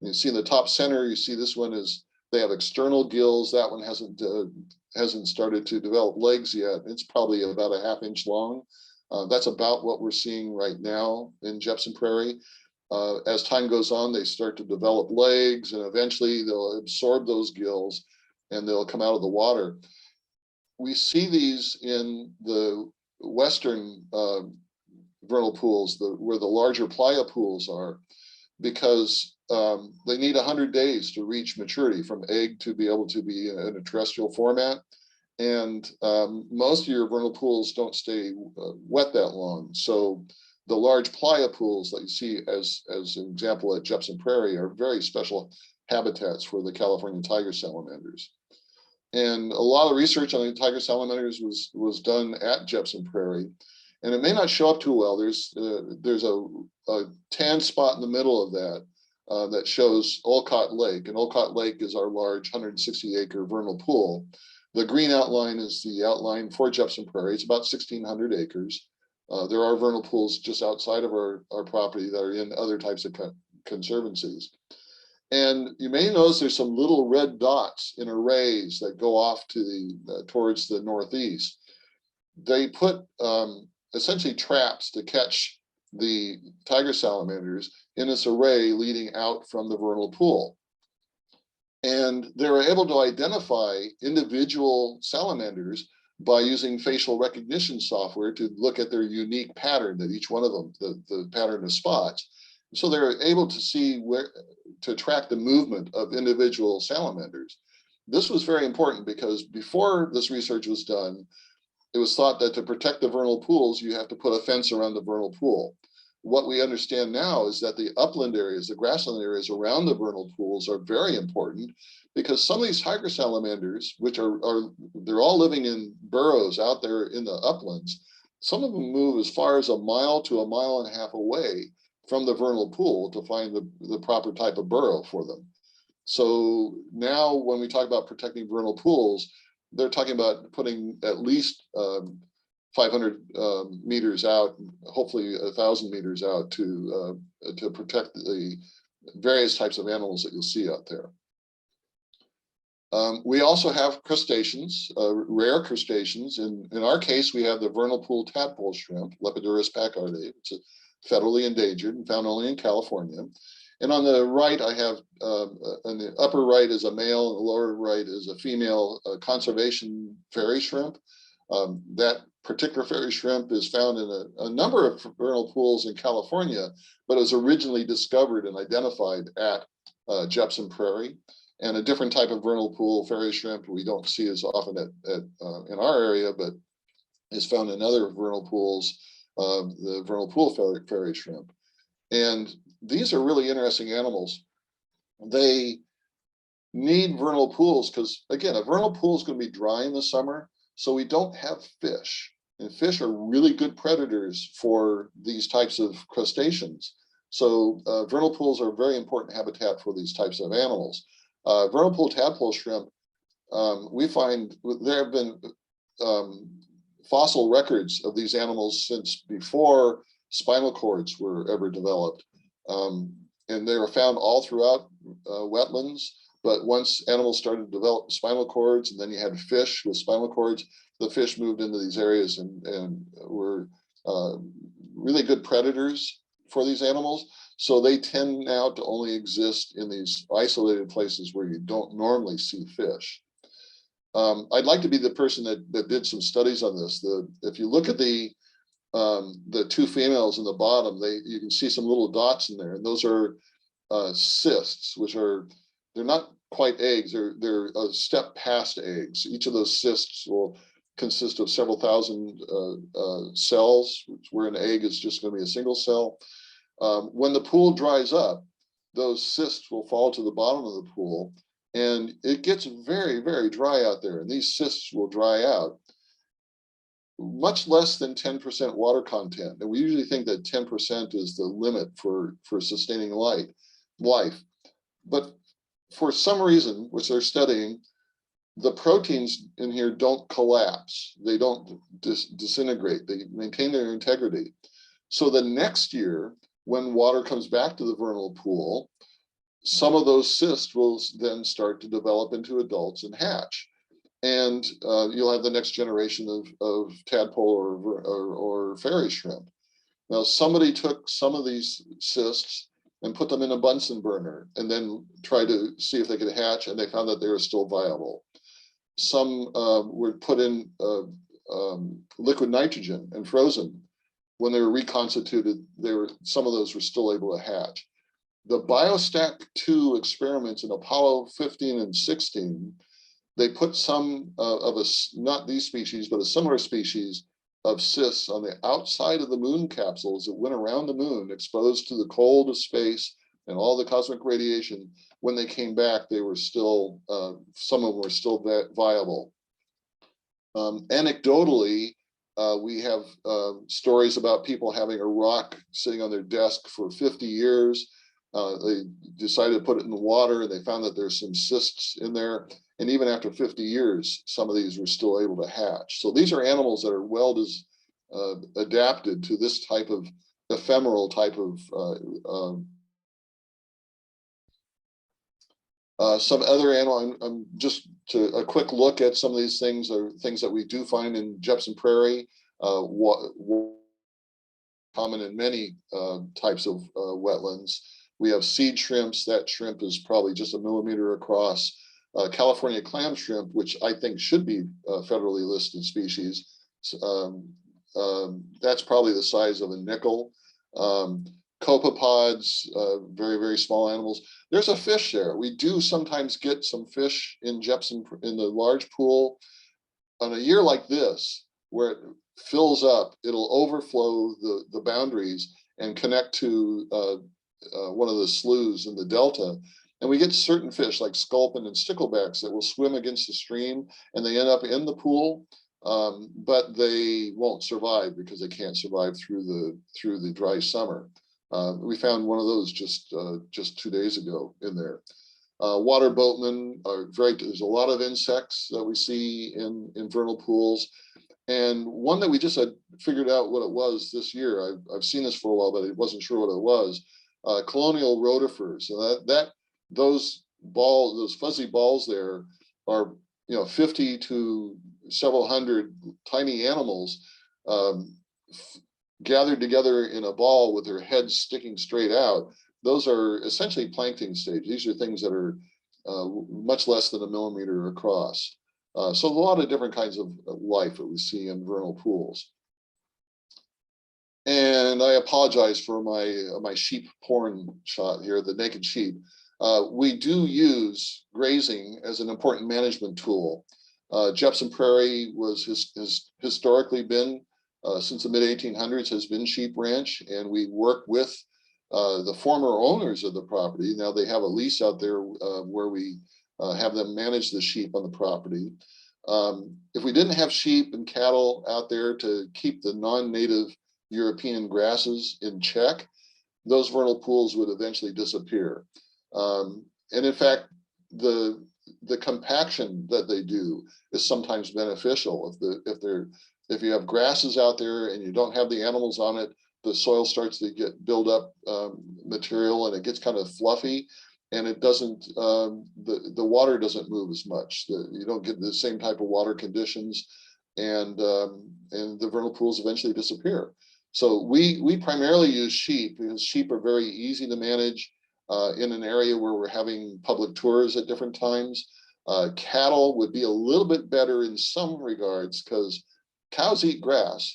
And you see in the top center, you see this one is. They have external gills. That one hasn't started to develop legs yet. It's probably about a ½ inch long. That's about what we're seeing right now in Jepson Prairie. As time goes on, they start to develop legs, and eventually they'll absorb those gills and they'll come out of the water. We see these in the western vernal pools, where the larger playa pools are, because they need 100 days to reach maturity from egg to be able to be in a terrestrial format. And most of your vernal pools don't stay wet that long. So the large playa pools that you see as an example at Jepson Prairie are very special habitats for the California tiger salamanders. And a lot of research on the tiger salamanders was done at Jepson Prairie. And it may not show up too well. There's a tan spot in the middle of that that shows Olcott Lake. And Olcott Lake is our large 160-acre vernal pool. The green outline is the outline for Jepson Prairie. It's about 1,600 acres. There are vernal pools just outside of our property that are in other types of conservancies. And you may notice there's some little red dots in arrays that go off to towards the northeast. They put essentially traps to catch the tiger salamanders in this array leading out from the vernal pool. And they were able to identify individual salamanders by using facial recognition software to look at their unique pattern, that each one of them, the pattern of spots. So they're able to see to track the movement of individual salamanders. This was very important because before this research was done, it was thought that to protect the vernal pools, you have to put a fence around the vernal pool. What we understand now is that the upland areas, the grassland areas around the vernal pools are very important, because some of these tiger salamanders, which they're all living in burrows out there in the uplands, some of them move as far as 1 mile to 1.5 miles away from the vernal pool to find the proper type of burrow for them. So now when we talk about protecting vernal pools, they're talking about putting at least 500 meters out, hopefully 1,000 meters out to protect the various types of animals that you'll see out there. We also have crustaceans, rare crustaceans. In our case, we have the vernal pool tadpole shrimp, Lepidurus packardii. It's federally endangered and found only in California. And on the right, I have, on the upper right is a male, and the lower right is a female conservation fairy shrimp. That particular fairy shrimp is found in a number of vernal pools in California, but it was originally discovered and identified at Jepson Prairie. And a different type of vernal pool fairy shrimp we don't see as often in our area, but is found in other vernal pools, the vernal pool fairy shrimp. And these are really interesting animals. They need vernal pools because, again, a vernal pool is going to be dry in the summer, so we don't have fish. And fish are really good predators for these types of crustaceans. So vernal pools are a very important habitat for these types of animals. Vernal pool tadpole shrimp, we find there have been fossil records of these animals since before spinal cords were ever developed. And they were found all throughout wetlands. But once animals started to develop spinal cords, and then you had fish with spinal cords, the fish moved into these areas and were really good predators for these animals. So they tend now to only exist in these isolated places where you don't normally see fish. I'd like to be the person that did some studies on this. If you look at the two females in the bottom, you can see some little dots in there, and those are cysts, which are, they're not quite eggs, they're a step past eggs. Each of those cysts will consist of several thousand cells, where an egg is just going to be a single cell. When the pool dries up, those cysts will fall to the bottom of the pool, and it gets very, very dry out there, and these cysts will dry out much less than 10% water content. And we usually think that 10% is the limit for sustaining life. But for some reason, which they're studying, the proteins in here don't collapse. They don't disintegrate. They maintain their integrity. So the next year, when water comes back to the vernal pool, some of those cysts will then start to develop into adults and hatch. And you'll have the next generation of tadpole or fairy shrimp. Now, somebody took some of these cysts and put them in a Bunsen burner and then tried to see if they could hatch, and they found that they were still viable. Some were put in liquid nitrogen and frozen. When they were reconstituted, some of those were still able to hatch. The Biostack 2 experiments in Apollo 15 and 16, they put some not these species, but a similar species of cysts on the outside of the moon capsules that went around the moon, exposed to the cold of space and all the cosmic radiation. When they came back, they were still, some of them were still viable. Anecdotally, we have stories about people having a rock sitting on their desk for 50 years. They decided to put it in the water, and they found that there's some cysts in there. And even after 50 years, some of these were still able to hatch. So these are animals that are well adapted to this type of ephemeral type of some other animal. Just a quick look at some of these things are things that we do find in Jepson Prairie, common in many types of wetlands. We have seed shrimps. That shrimp is probably just a millimeter across. California clam shrimp, which I think should be federally listed species. That's probably the size of a nickel. Copepods, very, very small animals. There's a fish there. We do sometimes get some fish in Jepson, in the large pool. On a year like this, where it fills up, it'll overflow the boundaries and connect to one of the sloughs in the delta. And we get certain fish like sculpin and sticklebacks that will swim against the stream, and they end up in the pool, but they won't survive because they can't survive through the dry summer. We found one of those just 2 days ago in there. Water boatmen are there's a lot of insects that we see in vernal pools. And one that we just had figured out what it was this year, I've seen this for a while, but I wasn't sure what it was, colonial rotifers. And those fuzzy balls there are 50 to several hundred tiny animals gathered together in a ball with their heads sticking straight out. Those are essentially plankton stage. These are things that are much less than a millimeter across. So a lot of different kinds of life that we see in vernal pools. And I apologize for my sheep porn shot here, the naked sheep. We do use grazing as an important management tool. Jepson Prairie has historically been, since the mid-1800s, has been sheep ranch, and we work with the former owners of the property. Now they have a lease out there where we have them manage the sheep on the property. If we didn't have sheep and cattle out there to keep the non-native European grasses in check, those vernal pools would eventually disappear. And in fact, the compaction that they do is sometimes beneficial. If you have grasses out there and you don't have the animals on it, the soil starts to build up material, and it gets kind of fluffy, and it doesn't, the water doesn't move as much. You don't get the same type of water conditions, and the vernal pools eventually disappear. So we primarily use sheep because sheep are very easy to manage in an area where we're having public tours at different times. Cattle would be a little bit better in some regards because cows eat grass.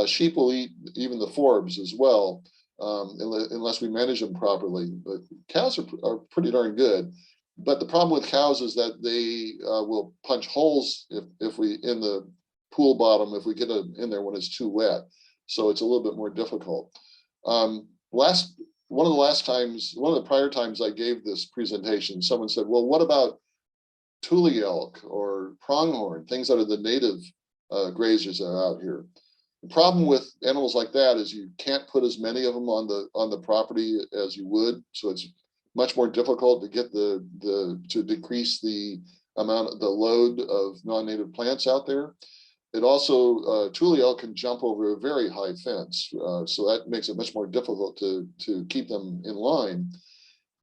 Sheep will eat even the forbs as well, unless we manage them properly. But cows are pretty darn good. But the problem with cows is that they will punch holes if we in the pool bottom if we get in there when it's too wet. So it's a little bit more difficult. One of the prior times I gave this presentation, someone said, well, what about tule elk or pronghorn, things that are the native grazers that are out here? The problem with animals like that is you can't put as many of them on the property as you would. So it's much more difficult to get to decrease the load of non-native plants out there. It also, tule elk can jump over a very high fence. So that makes it much more difficult to keep them in line.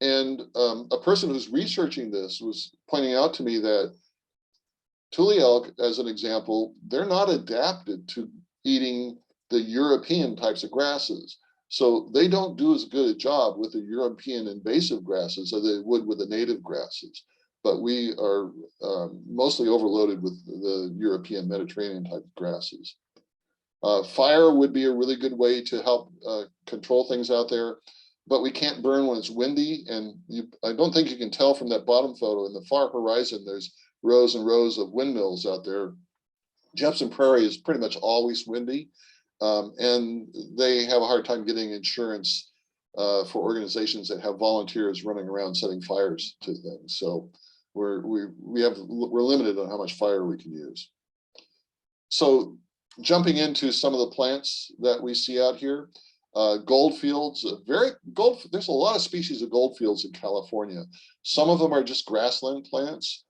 And a person who's researching this was pointing out to me that tule elk, as an example, they're not adapted to eating the European types of grasses. So they don't do as good a job with the European invasive grasses as they would with the native grasses. But we are mostly overloaded with the European Mediterranean type grasses. Fire would be a really good way to help control things out there, but we can't burn when it's windy. And I don't think you can tell from that bottom photo. In the far horizon, there's rows and rows of windmills out there. Jepson Prairie is pretty much always windy, and they have a hard time getting insurance for organizations that have volunteers running around setting fires to things. So we're limited on how much fire we can use. So jumping into some of the plants that we see out here, goldfields, there's a lot of species of goldfields in California. Some of them are just grassland plants.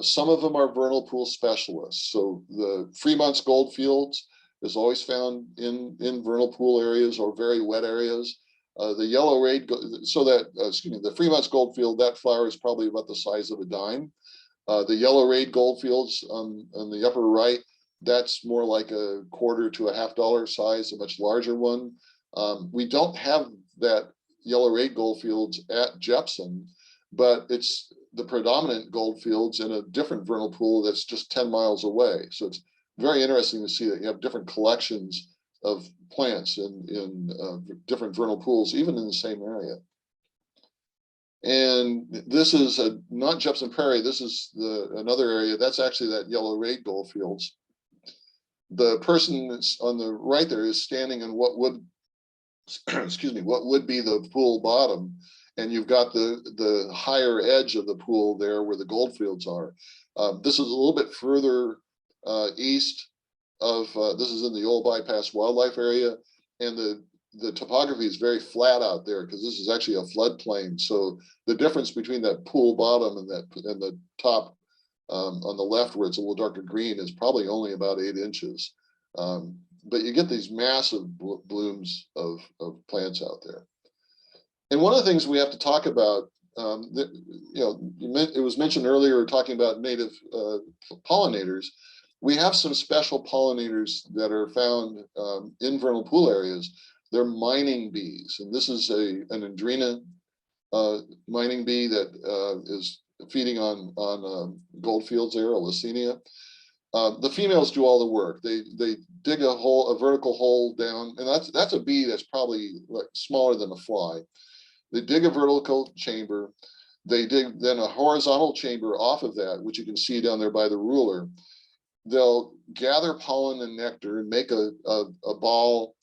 Some of them are vernal pool specialists. So the Fremont's goldfields is always found in vernal pool areas or very wet areas. The yellow raid, the Fremont's goldfield, that flower is probably about the size of a dime. The yellow raid goldfields on the upper right, that's more like a quarter to a $50 size, a much larger one. We don't have that yellow raid goldfields at Jepson, but it's the predominant goldfields in a different vernal pool that's just 10 miles away. So it's very interesting to see that you have different collections of plants in different vernal pools, even in the same area. And this is not Jepson Prairie. This is another area. That's actually that yellow raid goldfields. The person that's on the right there is standing in what would, what would be the pool bottom. And you've got the higher edge of the pool there where the goldfields are. This is a little bit further east of, this is in the old bypass wildlife area. And the topography is very flat out there because this is actually a floodplain. So the difference between that pool bottom and the top on the left where it's a little darker green is probably only about 8 inches. But you get these massive blooms of plants out there. And one of the things we have to talk about, it was mentioned earlier, talking about native pollinators. We have some special pollinators that are found in vernal pool areas. They're mining bees, and this is an Andrena mining bee that is feeding on goldfields there, or Leucaena. The females do all the work. They dig a vertical hole down, and that's a bee that's probably like smaller than a fly. They dig a vertical chamber. They dig then a horizontal chamber off of that, which you can see down there by the ruler. They'll gather pollen and nectar and make a ball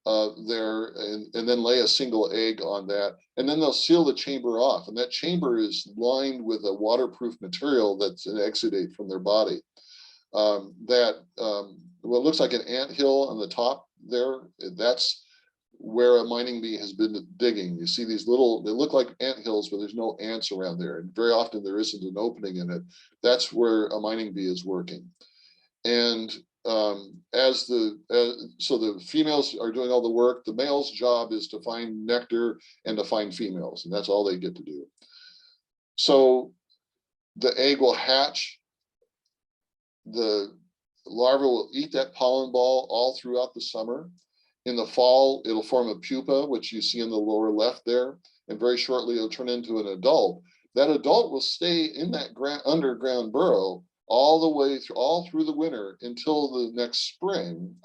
there, and then lay a single egg on that, and then they'll seal the chamber off, and that chamber is lined with a waterproof material that's an exudate from their body. What looks like an anthill on the top there, that's where a mining bee has been digging. You see these little, they look like anthills, but there's no ants around there, and very often there isn't an opening in it. That's where a mining bee is working. And so the females are doing all the work. The male's job is to find nectar and to find females, and that's all they get to do. So the egg will hatch. The larva will eat that pollen ball all throughout the summer. In the fall, it'll form a pupa, which you see in the lower left there, and very shortly it'll turn into an adult. That adult will stay in that underground burrow all the way through, all through the winter until the next spring,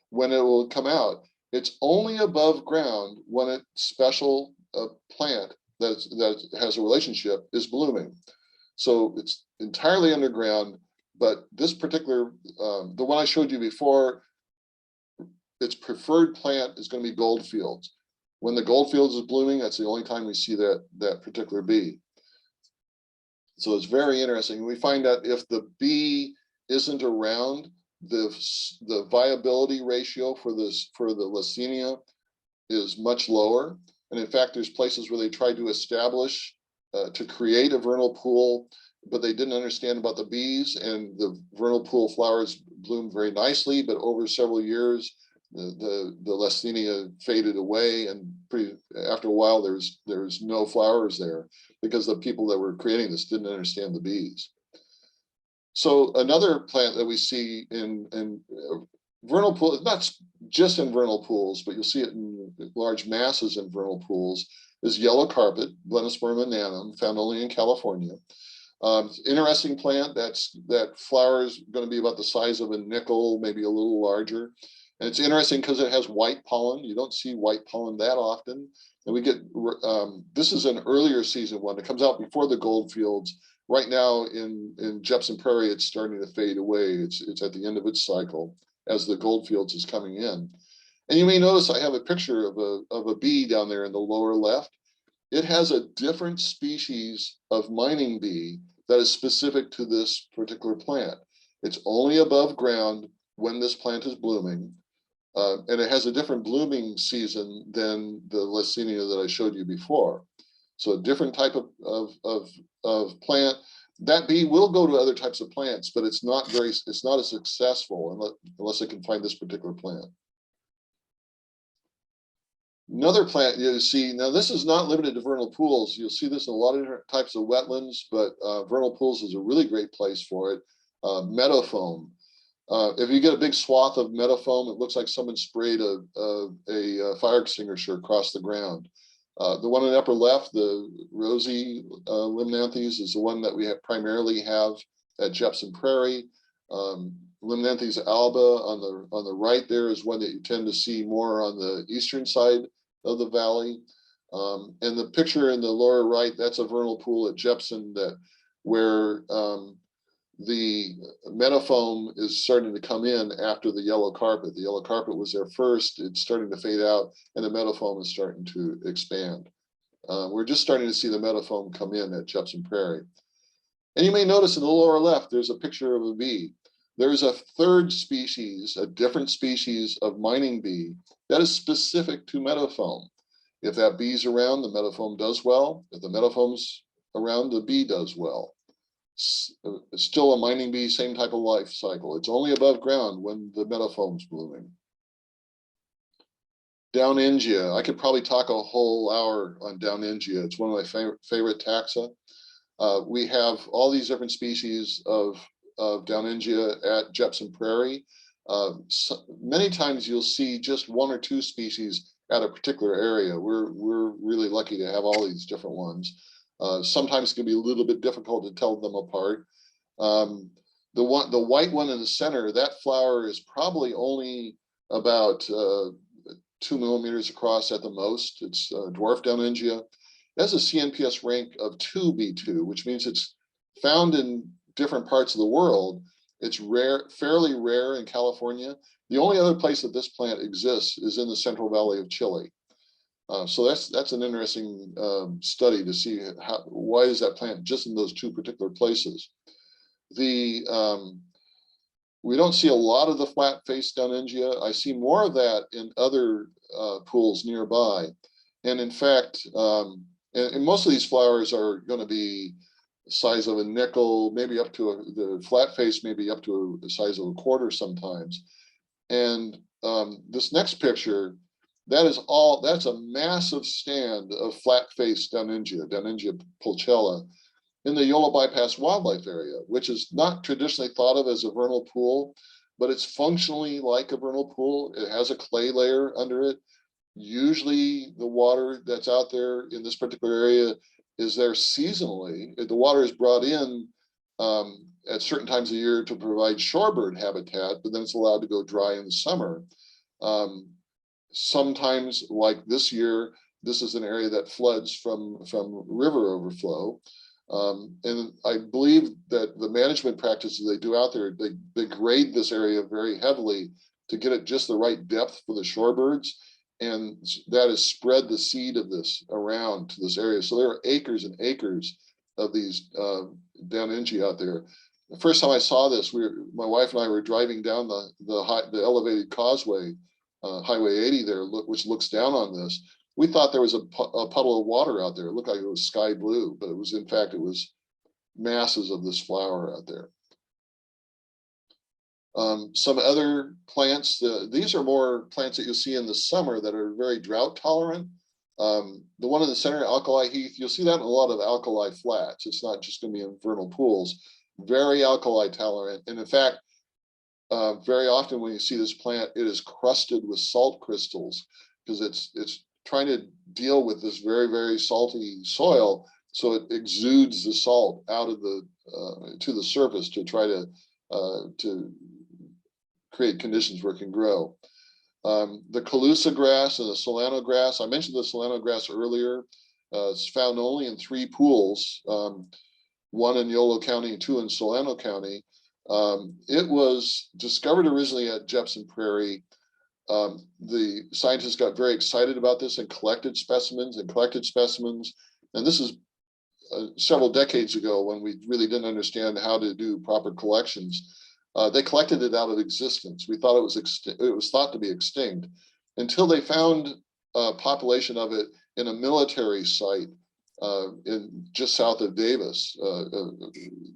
when it will come out. It's only above ground when a special plant that has a relationship is blooming. So it's entirely underground, but this particular, the one I showed you before, its preferred plant is going to be goldfields. When the goldfields is blooming, that's the only time we see that particular bee. So it's very interesting. We find that if the bee isn't around, the viability ratio for the Leucaena is much lower. And in fact, there's places where they tried to establish, to create a vernal pool, but they didn't understand about the bees, and the vernal pool flowers bloomed very nicely, but over several years, the Leucaena faded away, and after a while, there's no flowers there, because the people that were creating this didn't understand the bees. So another plant that we see in vernal pools, not just in vernal pools, but you'll see it in large masses in vernal pools, is yellow carpet, Blennosperma nanum, found only in California. Interesting plant. That flower is going to be about the size of a nickel, maybe a little larger. And it's interesting because it has white pollen. You don't see white pollen that often. And we get, this is an earlier season one. It comes out before the goldfields. Right now in Jepson Prairie, it's starting to fade away. It's at the end of its cycle as the goldfields is coming in. And you may notice I have a picture of a bee down there in the lower left. It has a different species of mining bee that is specific to this particular plant. It's only above ground when this plant is blooming. And it has a different blooming season than the Leucaena that I showed you before. So a different type of plant. That bee will go to other types of plants, but it's not as successful unless it can find this particular plant. Another plant you see, now this is not limited to vernal pools. You'll see this in a lot of different types of wetlands, but vernal pools is a really great place for it. Meadow foam. If you get a big swath of meadow foam, it looks like someone sprayed a fire extinguisher across the ground. The one in the upper left, the rosy limnanthes, is the one that we primarily have at Jepson Prairie. Limnanthes alba on the right there is one that you tend to see more on the eastern side of the valley. And the picture in the lower right, that's a vernal pool at Jepson where the meadow foam is starting to come in after the yellow carpet. The yellow carpet was there first, it's starting to fade out, and the meadow foam is starting to expand. We're just starting to see the meadow foam come in at Jepson Prairie. And you may notice in the lower left, there's a picture of a bee. There's a third species, a different species of mining bee that is specific to meadow foam. If that bee's around, the meadow foam does well. If the meadow foam's around, the bee does well. It's still a mining bee, same type of life cycle. It's only above ground when the meadow foam's blooming. Downengia, I could probably talk a whole hour on Downengia. It's one of my favorite taxa. We have all these different species of Downengia at Jepson Prairie. Many times you'll see just one or two species at a particular area. We're really lucky to have all these different ones. Sometimes it can be a little bit difficult to tell them apart. The white one in the center, that flower is probably only about 2 millimeters across at the most. It's dwarf Downengia. It has a CNPS rank of 2B2, which means it's found in different parts of the world. It's rare, fairly rare in California. The only other place that this plant exists is in the Central Valley of Chile. So that's an interesting study to see why is that plant just in those two particular places. We don't see a lot of the flat-faced Downengia. I see more of that in other pools nearby. And in fact, and most of these flowers are going to be the size of a nickel, maybe up to the flat face, maybe up to the size of a quarter sometimes. And this next picture, that's a massive stand of flat-faced Downengia pulchella, in the Yola Bypass Wildlife Area, which is not traditionally thought of as a vernal pool, but it's functionally like a vernal pool. It has a clay layer under it. Usually the water that's out there in this particular area is there seasonally. The water is brought in at certain times of year to provide shorebird habitat, but then it's allowed to go dry in the summer. Sometimes, like this year, this is an area that floods from river overflow. And I believe that the management practices they do out there, they grade this area very heavily to get it just the right depth for the shorebirds. And that has spread the seed of this around to this area. So there are acres and acres of these Downengia out there. The first time I saw this, my wife and I were driving down the elevated causeway, Highway 80 there, which looks down on this. We thought there was a puddle of water out there. It looked like it was sky blue, but it was, in fact, it was masses of this flower out there. Some other plants, these are more plants that you'll see in the summer that are very drought tolerant. The one in the center, alkali heath, you'll see that in a lot of alkali flats. It's not just going to be in vernal pools. Very alkali tolerant. And in fact, very often when you see this plant, it is crusted with salt crystals because it's trying to deal with this very, very salty soil. So it exudes the salt out of to the surface to try to create conditions where it can grow. The Calusa grass and the Solano grass, I mentioned the Solano grass earlier. It's found only in 3 pools, one in Yolo County and 2 in Solano County. It was discovered originally at Jepson Prairie. The scientists got very excited about this and collected specimens. And this is several decades ago when we really didn't understand how to do proper collections. They collected it out of existence. We thought it was thought to be extinct until they found a population of it in a military site just south of Davis,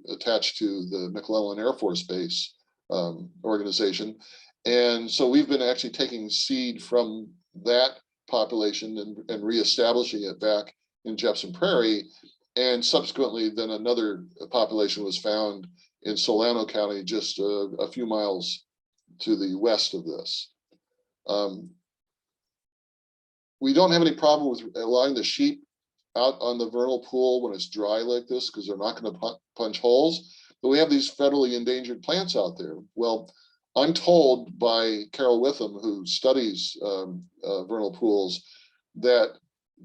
attached to the McClellan Air Force Base organization. And so we've been actually taking seed from that population and reestablishing it back in Jepson Prairie. And subsequently, then another population was found in Solano County, just a few miles to the west of this. We don't have any problem with allowing the sheep out on the vernal pool when it's dry like this, because they're not going to punch holes. But we have these federally endangered plants out there. Well, I'm told by Carol Witham, who studies vernal pools, that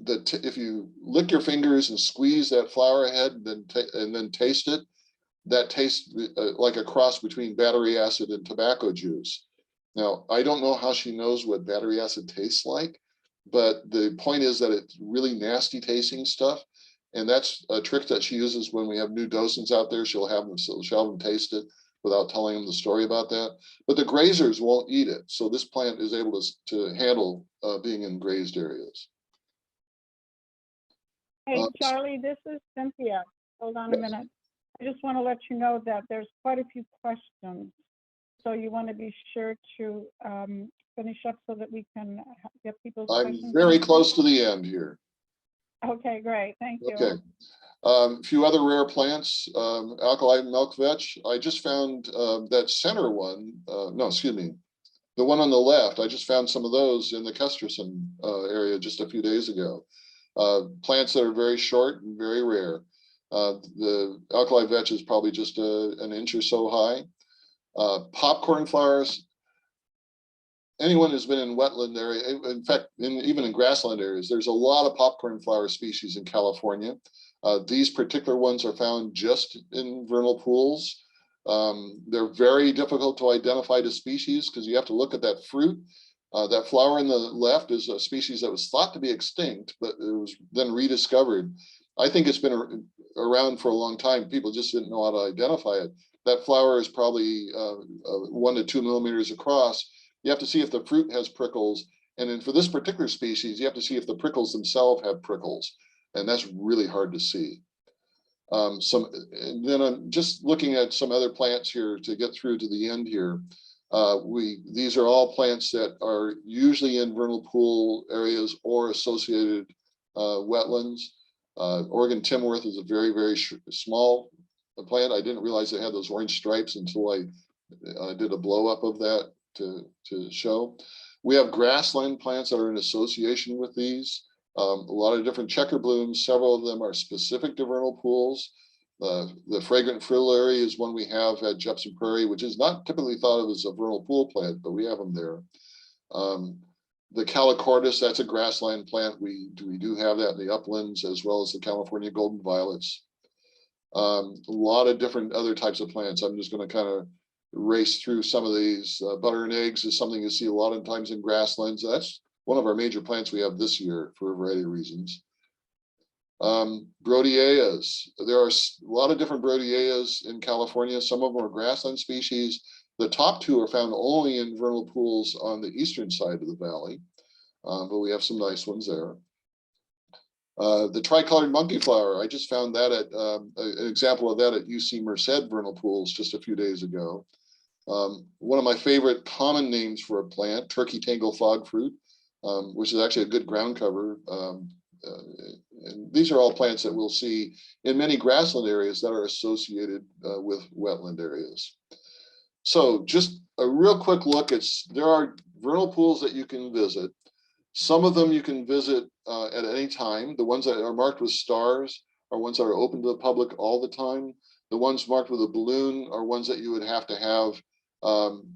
if you lick your fingers and squeeze that flower head and then taste it, that tastes like a cross between battery acid and tobacco juice. Now, I don't know how she knows what battery acid tastes like, but the point is that it's really nasty tasting stuff. And that's a trick that she uses when we have new docents out there. She'll have them taste it without telling them the story about that. But the grazers won't eat it. So this plant is able to handle being in grazed areas. Hey, Charlie, this is Cynthia. Hold on a minute. I just want to let you know that there's quite a few questions. So you want to be sure to finish up so that we can get people's questions. I'm very close to the end here. Okay, great. Thank you. Okay. A few other rare plants, alkali milk vetch. I just found that center one, no, excuse me, the one on the left. I just found some of those in the Kesterson area just a few days ago. Plants that are very short and very rare. The alkali vetch is probably just an inch or so high. Popcorn flowers. Anyone who's been in wetland area, in fact, even in grassland areas, there's a lot of popcorn flower species in California. These particular ones are found just in vernal pools. They're very difficult to identify the species because you have to look at that fruit. That flower in the left is a species that was thought to be extinct, but it was then rediscovered. I think it's been around for a long time. People just didn't know how to identify it. That flower is probably 1 to 2 millimeters across. You have to see if the fruit has prickles. And then for this particular species, you have to see if the prickles themselves have prickles. And that's really hard to see. Then I'm just looking at some other plants here to get through to the end here. These are all plants that are usually in vernal pool areas or associated wetlands. Oregon timworth is a very, very small plant. I didn't realize it had those orange stripes until I did a blow up of that to show. We have grassland plants that are in association with these. A lot of different checker blooms. Several of them are specific to vernal pools. The fragrant fritillary is one we have at Jepson Prairie, which is not typically thought of as a vernal pool plant, but we have them there. The calicortus, that's a grassland plant. We do have that in the uplands, as well as the California golden violets. A lot of different other types of plants. I'm just going to kind of race through some of these. Butter and eggs is something you see a lot of times in grasslands. That's one of our major plants we have this year for a variety of reasons. Brodiaeas. There are a lot of different brodiaeas in California. Some of them are grassland species. The top two are found only in vernal pools on the eastern side of the valley, but we have some nice ones there. The tricolored monkey flower, I just found that at an example of that at UC Merced vernal pools just a few days ago. One of my favorite common names for a plant, turkey tangle fog fruit, which is actually a good ground cover. And these are all plants that we'll see in many grassland areas that are associated with wetland areas. So just a real quick look, there are vernal pools that you can visit. Some of them you can visit at any time. The ones that are marked with stars are ones that are open to the public all the time. The ones marked with a balloon are ones that you would have to have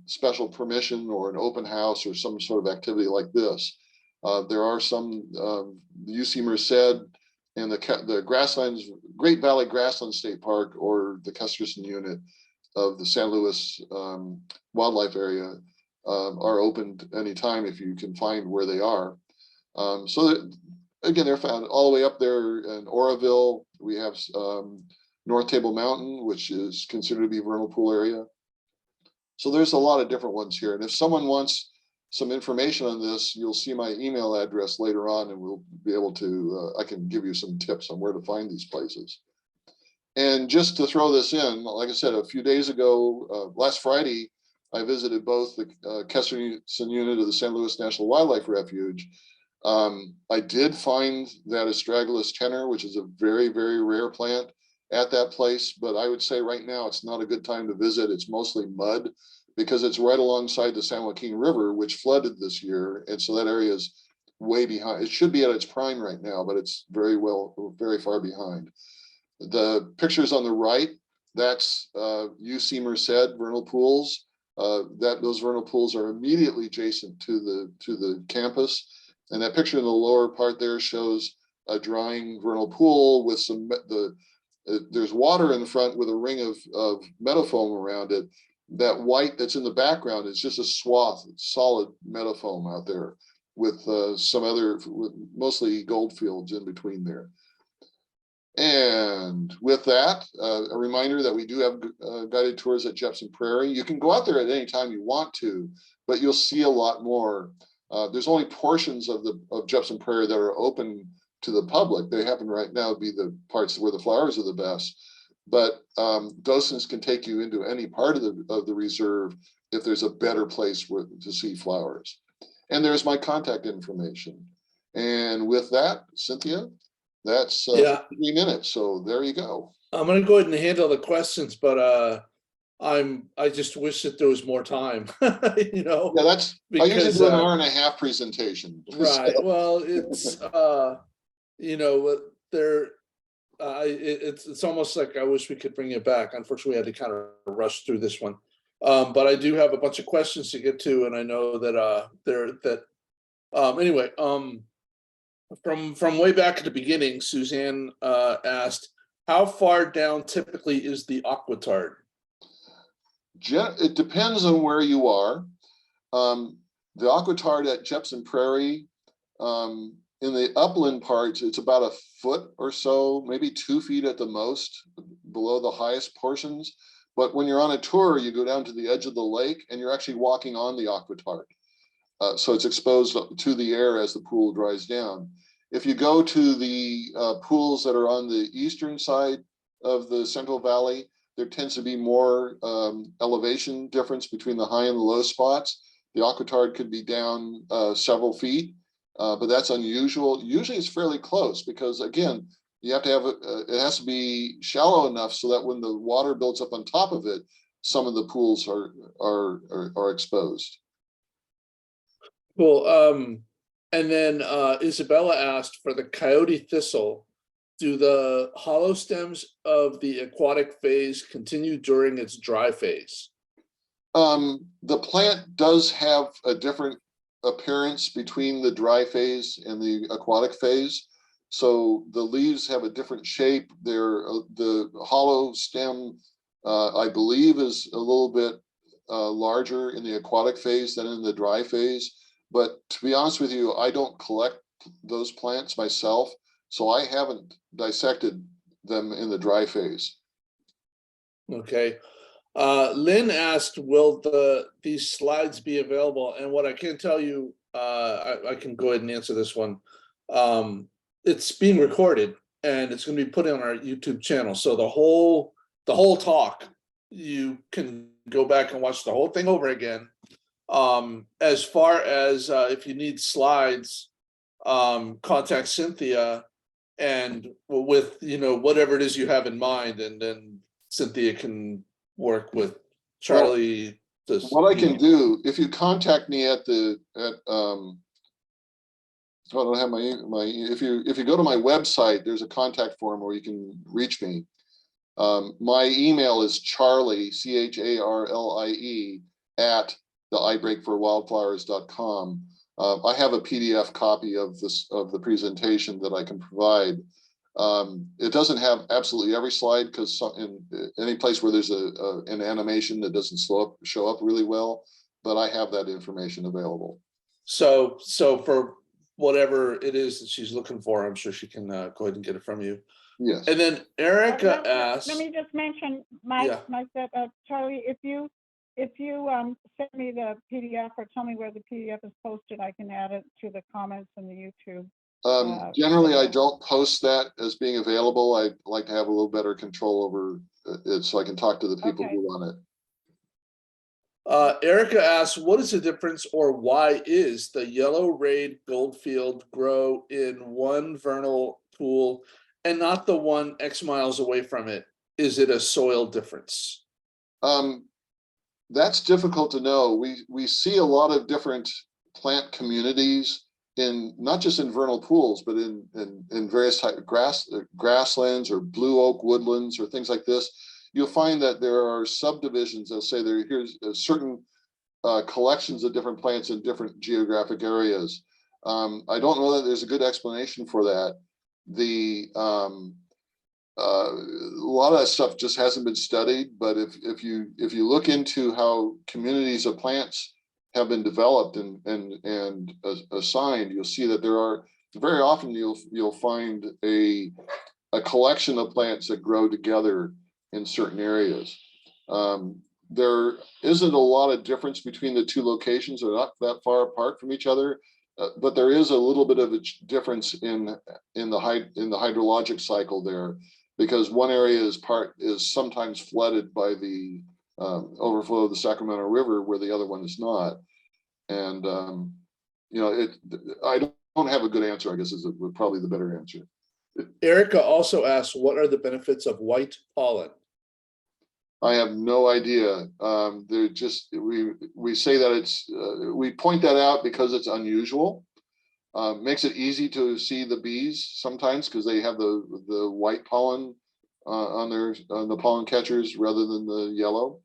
special permission or an open house or some sort of activity like this. There are some, UC Merced and the grasslands, Great Valley Grassland State Park, or the Kesterson unit of the San Luis wildlife area are open anytime if you can find where they are. So that, again, they're found all the way up there in Oroville. We have North Table Mountain, which is considered to be vernal pool area. So there's a lot of different ones here. And if someone wants some information on this, you'll see my email address later on, and we'll be able to, I can give you some tips on where to find these places. And just to throw this in, like I said, a few days ago, last Friday, I visited both the Kesterson unit of the San Luis National Wildlife Refuge. I did find that astragalus tenor, which is a very, very rare plant at that place, but I would say right now it's not a good time to visit. It's mostly mud because it's right alongside the San Joaquin River, which flooded this year. And so that area is way behind. It should be at its prime right now, but it's very far behind. The pictures on the right, that's UC Merced vernal pools. Those vernal pools are immediately adjacent to the campus. And that picture in the lower part there shows a drying vernal pool with there's water in the front with a ring of meadowfoam around it. That white that's in the background is just a swath, solid meadowfoam out there with mostly gold fields in between there. And with that, a reminder that we do have guided tours at Jepson Prairie. You can go out there at any time you want to, but you'll see a lot more. There's only portions of Jepson Prairie that are open to the public. They happen right now to be the parts where the flowers are the best. But docents can take you into any part of the reserve if there's a better place to see flowers. And there's my contact information. And with that, Cynthia, that's 3 minutes. So there you go. I'm going to go ahead and handle the questions, but I just wish that there was more time. You know. Yeah, I usually do an hour and a half presentation. Right. So. Well, it's you know, it's almost like I wish we could bring it back. Unfortunately, we had to kind of rush through this one. But I do have a bunch of questions to get to, and I know that anyway, from way back at the beginning, Suzanne asked, how far down typically is the aquitard? It depends on where you are. The aquitard at Jepson Prairie, in the upland parts, it's about a foot or so, maybe 2 feet at the most, below the highest portions. But when you're on a tour, you go down to the edge of the lake and you're actually walking on the aquitard. So it's exposed to the air as the pool dries down. If you go to the pools that are on the eastern side of the Central Valley, there tends to be more elevation difference between the high and the low spots. The aquitard could be down several feet, but that's unusual. Usually it's fairly close because, again, you have to have it has to be shallow enough so that when the water builds up on top of it, some of the pools are exposed. Cool. And then Isabella asked, for the coyote thistle, do the hollow stems of the aquatic phase continue during its dry phase? The plant does have a different appearance between the dry phase and the aquatic phase. So the leaves have a different shape. The hollow stem, I believe, is a little bit larger in the aquatic phase than in the dry phase. But to be honest with you, I don't collect those plants myself, so I haven't dissected them in the dry phase. Okay. Lynn asked, will these slides be available? And what I can tell you, I can go ahead and answer this one. It's being recorded and it's going to be put on our YouTube channel. So the whole talk, you can go back and watch the whole thing over again. As far as if you need slides, contact Cynthia, and with whatever it is you have in mind, and then Cynthia can work with Charlie. Well, what I can do, if you contact me I don't have if you go to my website, there's a contact form where you can reach me. My email is Charlie, CHARLIE, at the ibreakforwildflowers.com. I have a PDF copy of the presentation that I can provide. It doesn't have absolutely every slide, because in any place where there's an animation that doesn't show up really well, but I have that information available. So for whatever it is that she's looking for, I'm sure she can go ahead and get it from you. Yes. And then Erica asked. Let me just mention, Charlie, if you send me the PDF or tell me where the PDF is posted, I can add it to the comments in the YouTube. Generally, I don't post that as being available. I like to have a little better control over it so I can talk to the people who want it. Erica asks, what is the difference, or why is the yellow rayed goldfield grow in one vernal pool and not the one X miles away from it? Is it a soil difference? That's difficult to know. We see a lot of different plant communities in not just in vernal pools, but in various types of grasslands or blue oak woodlands or things like this. You'll find that there are subdivisions. They'll say here's certain collections of different plants in different geographic areas. I don't know that there's a good explanation for that. A lot of that stuff just hasn't been studied, but if you look into how communities of plants have been developed and assigned, you'll see that there are very often you'll find a collection of plants that grow together in certain areas. There isn't a lot of difference between the two locations. They're not that far apart from each other, but there is a little bit of a difference in the hydrologic cycle there, because one area is sometimes flooded by the overflow of the Sacramento River, where the other one is not. And I don't have a good answer, I guess, is probably the better answer. Erica also asks, what are the benefits of white pollen? I have no idea. We say that we point that out because it's unusual. Makes it easy to see the bees sometimes because they have the white pollen on the pollen catchers rather than the yellow.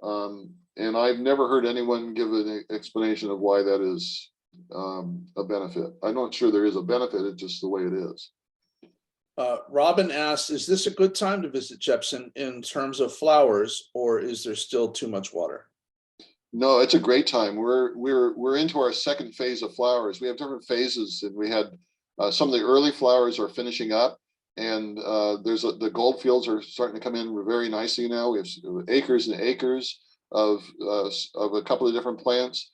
And I've never heard anyone give an explanation of why that is a benefit. I'm not sure there is a benefit, it's just the way it is. Robin asks, is this a good time to visit Jepson in terms of flowers, or is there still too much water? No, it's a great time. We're into our second phase of flowers. We have different phases, and we had some of the early flowers are finishing up, and the gold fields are starting to come in very nicely now. We have acres and acres of a couple of different plants.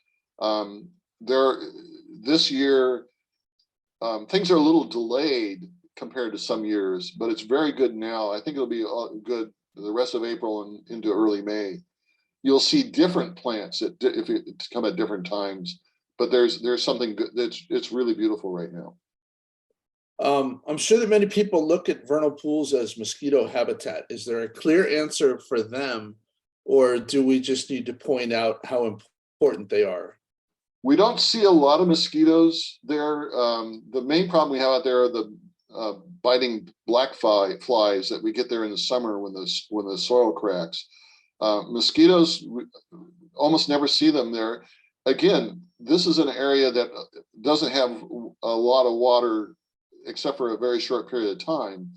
This year, things are a little delayed compared to some years, but it's very good now. I think it'll be good the rest of April and into early May. You'll see different plants if it come at different times, but there's something good. It's really beautiful right now. I'm sure that many people look at vernal pools as mosquito habitat. Is there a clear answer for them, or do we just need to point out how important they are? We don't see a lot of mosquitoes there. The main problem we have out there are the biting black flies that we get there in the summer when the soil cracks. Mosquitoes, we almost never see them there. Again, this is an area that doesn't have a lot of water except for a very short period of time.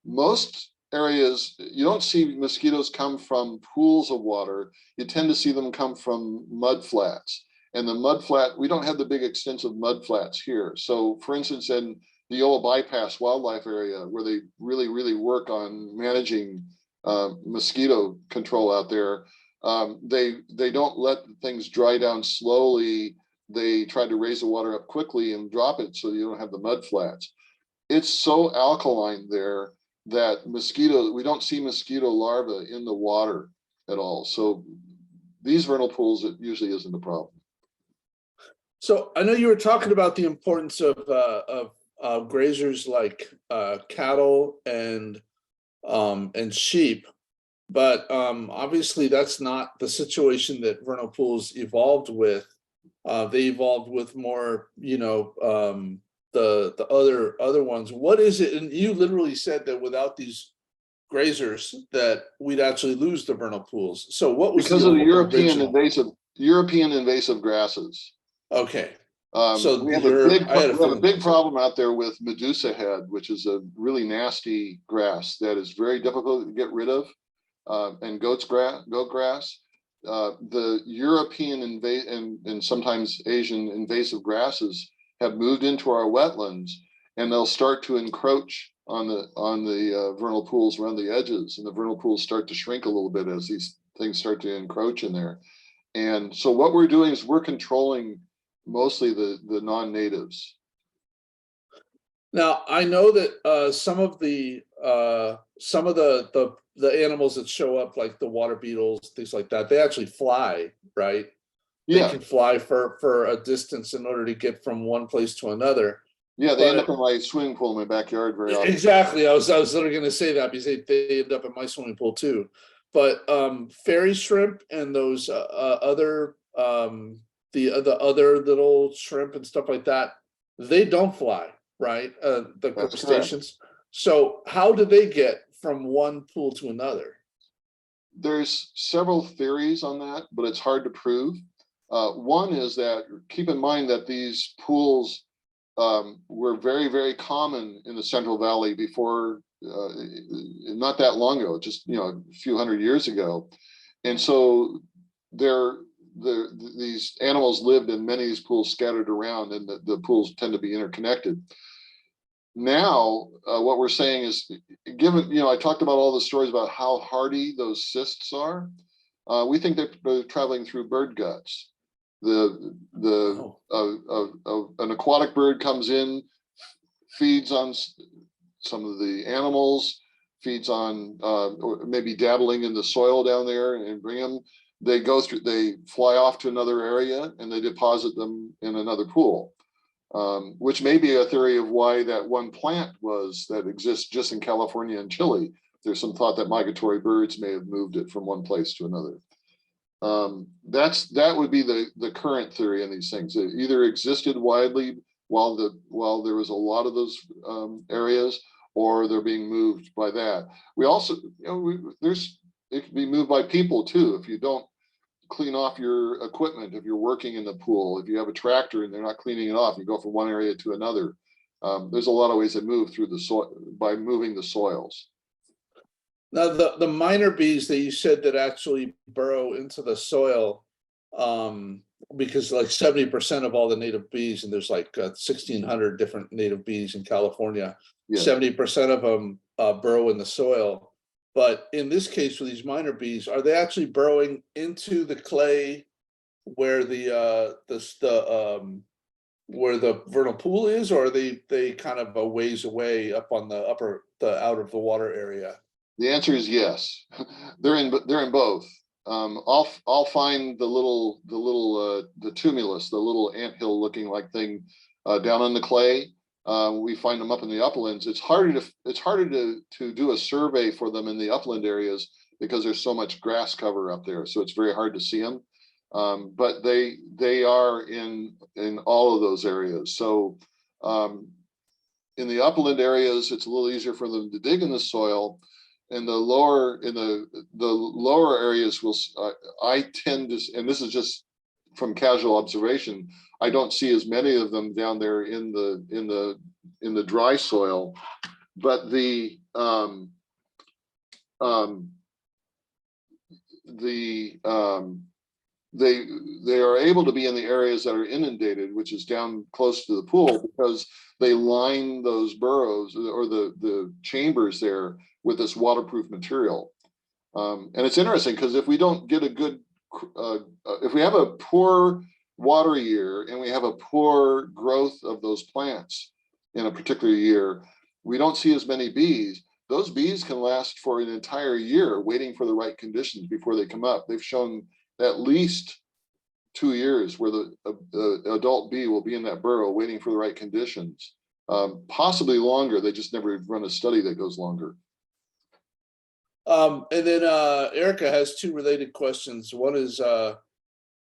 Most areas, you don't see mosquitoes come from pools of water. You tend to see them come from mud flats. And the mud flat, we don't have the big extensive mud flats here. So for instance, in the Yola Bypass wildlife area, where they really work on managing mosquito control out there, they don't let things dry down slowly. They try to raise the water up quickly and drop it so you don't have the mud flats. It's so alkaline there that we don't see mosquito larvae in the water at all. So these vernal pools, it usually isn't a problem. So I know you were talking about the importance of grazers like cattle and sheep, but obviously that's not the situation that vernal pools evolved with. They evolved with more, the other ones. What is it? And you literally said that without these grazers, that we'd actually lose the vernal pools. So what was because of the European invasive grasses? Okay. So we have a big problem out there with Medusa head, which is a really nasty grass that is very difficult to get rid of, and goat grass. The European and sometimes Asian invasive grasses have moved into our wetlands, and they'll start to encroach on the vernal pools around the edges, and the vernal pools start to shrink a little bit as these things start to encroach in there. And so what we're doing is we're controlling mostly the non-natives. Now I know that some of the animals that show up, like the water beetles, things like that, they actually fly, right? Yeah. They can fly for a distance in order to get from one place to another. Yeah, they end up in my swimming pool in my backyard very often. Exactly. I was literally going to say that because they end up in my swimming pool too. But fairy shrimp and those other the other little shrimp and stuff like that, they don't fly, right? The crustaceans. So how do they get from one pool to another? There's several theories on that, but it's hard to prove. One is that keep in mind that these pools were very common in the Central Valley before, not that long ago, just a few hundred years ago, and so these animals lived in many of these pools scattered around, and the pools tend to be interconnected. Now, what we're saying is, given, I talked about all the stories about how hardy those cysts are, we think they're traveling through bird guts. An aquatic bird comes in, feeds on some of the animals, feeds on, or maybe dabbling in the soil down there and bring them. They fly off to another area and they deposit them in another pool, which may be a theory of why that one plant that exists just in California and Chile. There's some thought that migratory birds may have moved it from one place to another. That would be the current theory in these things. It either existed widely while there was a lot of those areas, or they're being moved by that. We also, it can be moved by people too. If you don't clean off your equipment, if you're working in the pool, if you have a tractor and they're not cleaning it off, you go from one area to another. There's a lot of ways they move through the soil by moving the soils. Now, the minor bees that you said that actually burrow into the soil, because like 70% of all the native bees, and there's like 1,600 different native bees in California, 70% of them burrow in the soil. But in this case, for these minor bees, are they actually burrowing into the clay where the vernal pool is, or are they kind of a ways away up on the out of the water area? The answer is yes. They're in both. I'll find the tumulus, the little anthill looking like thing down on the clay. We find them up in the uplands. It's harder to do a survey for them in the upland areas because there's so much grass cover up there. So it's very hard to see them. But they are in all of those areas. So in the upland areas, it's a little easier for them to dig in the soil. In the lower areas, I tend to, and this is just from casual observation, I don't see as many of them down there in the dry soil, but they are able to be in the areas that are inundated, which is down close to the pool, because they line those burrows or the chambers there with this waterproof material. And it's interesting because if we don't get a good, if we have a poor water year and we have a poor growth of those plants in a particular year, we don't see as many bees. Those bees can last for an entire year waiting for the right conditions before they come up. They've shown at least 2 years where the adult bee will be in that burrow waiting for the right conditions. Possibly longer. They just never run a study that goes longer. And then Erica has two related questions. One is,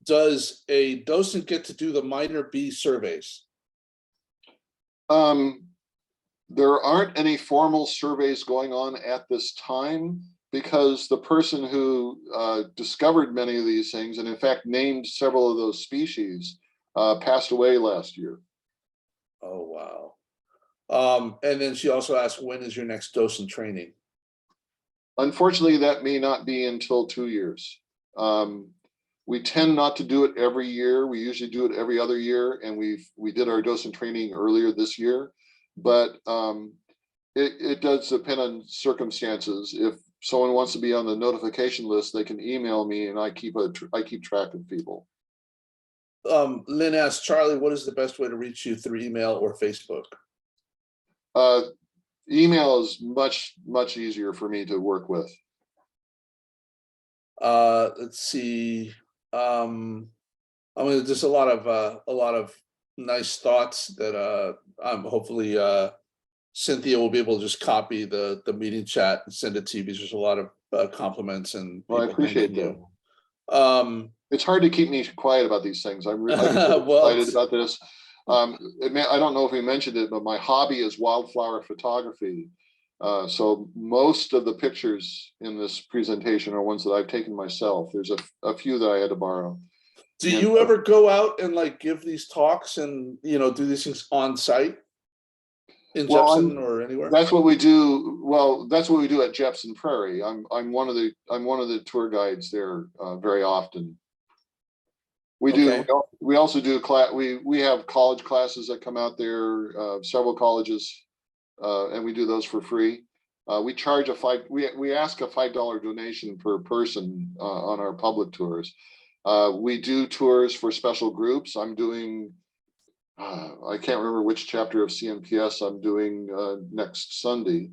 does a docent get to do the minor bee surveys? There aren't any formal surveys going on at this time because the person who discovered many of these things, and in fact named several of those species, passed away last year. Oh, wow. And then she also asked, when is your next docent training? Unfortunately, that may not be until 2 years. We tend not to do it every year. We usually do it every other year, and we did our docent training earlier this year. But it does depend on circumstances. If someone wants to be on the notification list, they can email me, and I keep track of people. Lynn asked, Charlie, what is the best way to reach you, through email or Facebook? Email is much easier for me to work with. Let's see. I mean, just a lot of nice thoughts that hopefully Cynthia will be able to just copy the meeting chat and send it to you, because there's a lot of compliments and well, I appreciate that. It's hard to keep me quiet about these things. I'm really excited about this. I don't know if we mentioned it, but my hobby is wildflower photography. So most of the pictures in this presentation are ones that I've taken myself. There's a few that I had to borrow. Do you ever go out and like give these talks and do these things on site in Jepson or anywhere? That's what we do. Well, that's what we do at Jepson Prairie. I'm one of the tour guides there very often. We also do we have college classes that come out there, several colleges, and we do those for free. We charge we ask a $5 donation per person on our public tours. We do tours for special groups. I'm doing I can't remember which chapter of CNPS I'm doing next Sunday.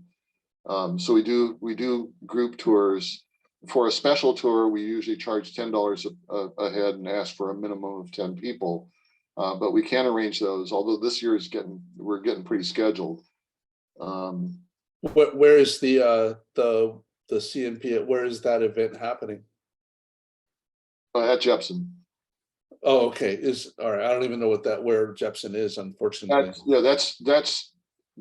So we do group tours. For a special tour, we usually charge $10 a head and ask for a minimum of 10 people. But we can arrange those, although this year we're getting pretty scheduled. Where is the CNP? Where is that event happening? At Jepson. Oh, okay, all right, I don't even know where Jepson is, unfortunately. That's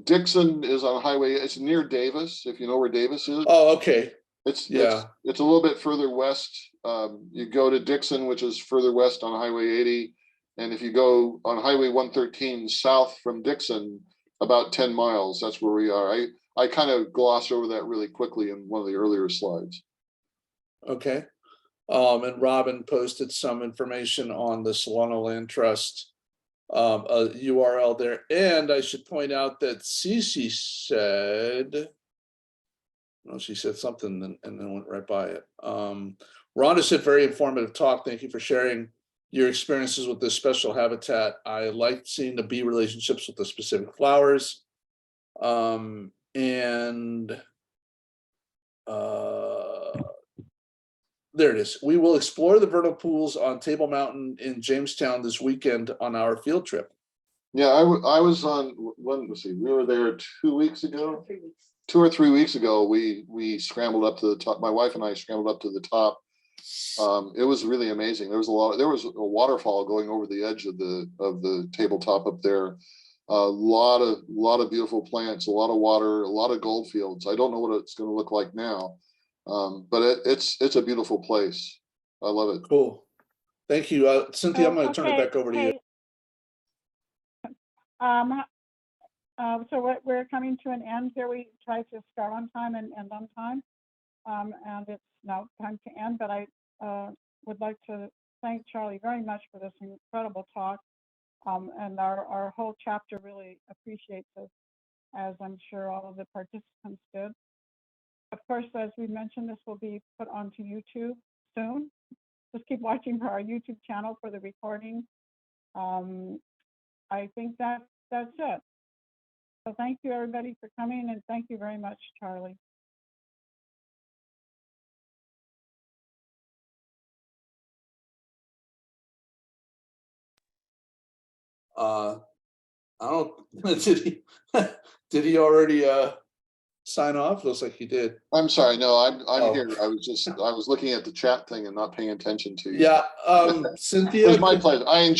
Dixon is on highway, it's near Davis, if you know where Davis is. Oh, okay, It's yeah, it's a little bit further west. You go to Dixon, which is further west on Highway 80. And if you go on Highway 113 south from Dixon, about 10 miles, that's where we are. I kind of glossed over that really quickly in one of the earlier slides. okay. And Robin posted some information on the Solano Land Trust a URL there. And I should point out that Cece said, well, she said something and then went right by it. Rhonda said, very informative talk. Thank you for sharing your experiences with this special habitat. I liked seeing the bee relationships with the specific flowers. There it is. We will explore the vernal pools on Table Mountain in Jamestown this weekend on our field trip. Yeah, I was on, let's see, we were there 2 weeks ago. 2 or 3 weeks ago, we scrambled up to the top. My wife and I scrambled up to the top. It was really amazing. There was a waterfall going over the edge of the tabletop up there. A lot of beautiful plants, a lot of water, a lot of gold fields. I don't know what it's going to look like now, but it's a beautiful place. I love it. Cool. Thank you, Cynthia. I'm going to turn it back over to you. So we're coming to an end here. We try to start on time and end on time, and it's now time to end. But I would like to thank Charlie very much for this incredible talk, and our whole chapter really appreciates it, as I'm sure all of the participants did. Of course, as we mentioned, this will be put onto YouTube soon. Just keep watching for our YouTube channel for the recording. I think that's it. So thank you, everybody, for coming, and thank you very much, Charlie. I don't. Did he already sign off? Looks like he did. I'm sorry. No, I'm Oh. here. I was looking at the chat thing and not paying attention to you. Yeah, Cynthia. It was my pleasure. I enjoyed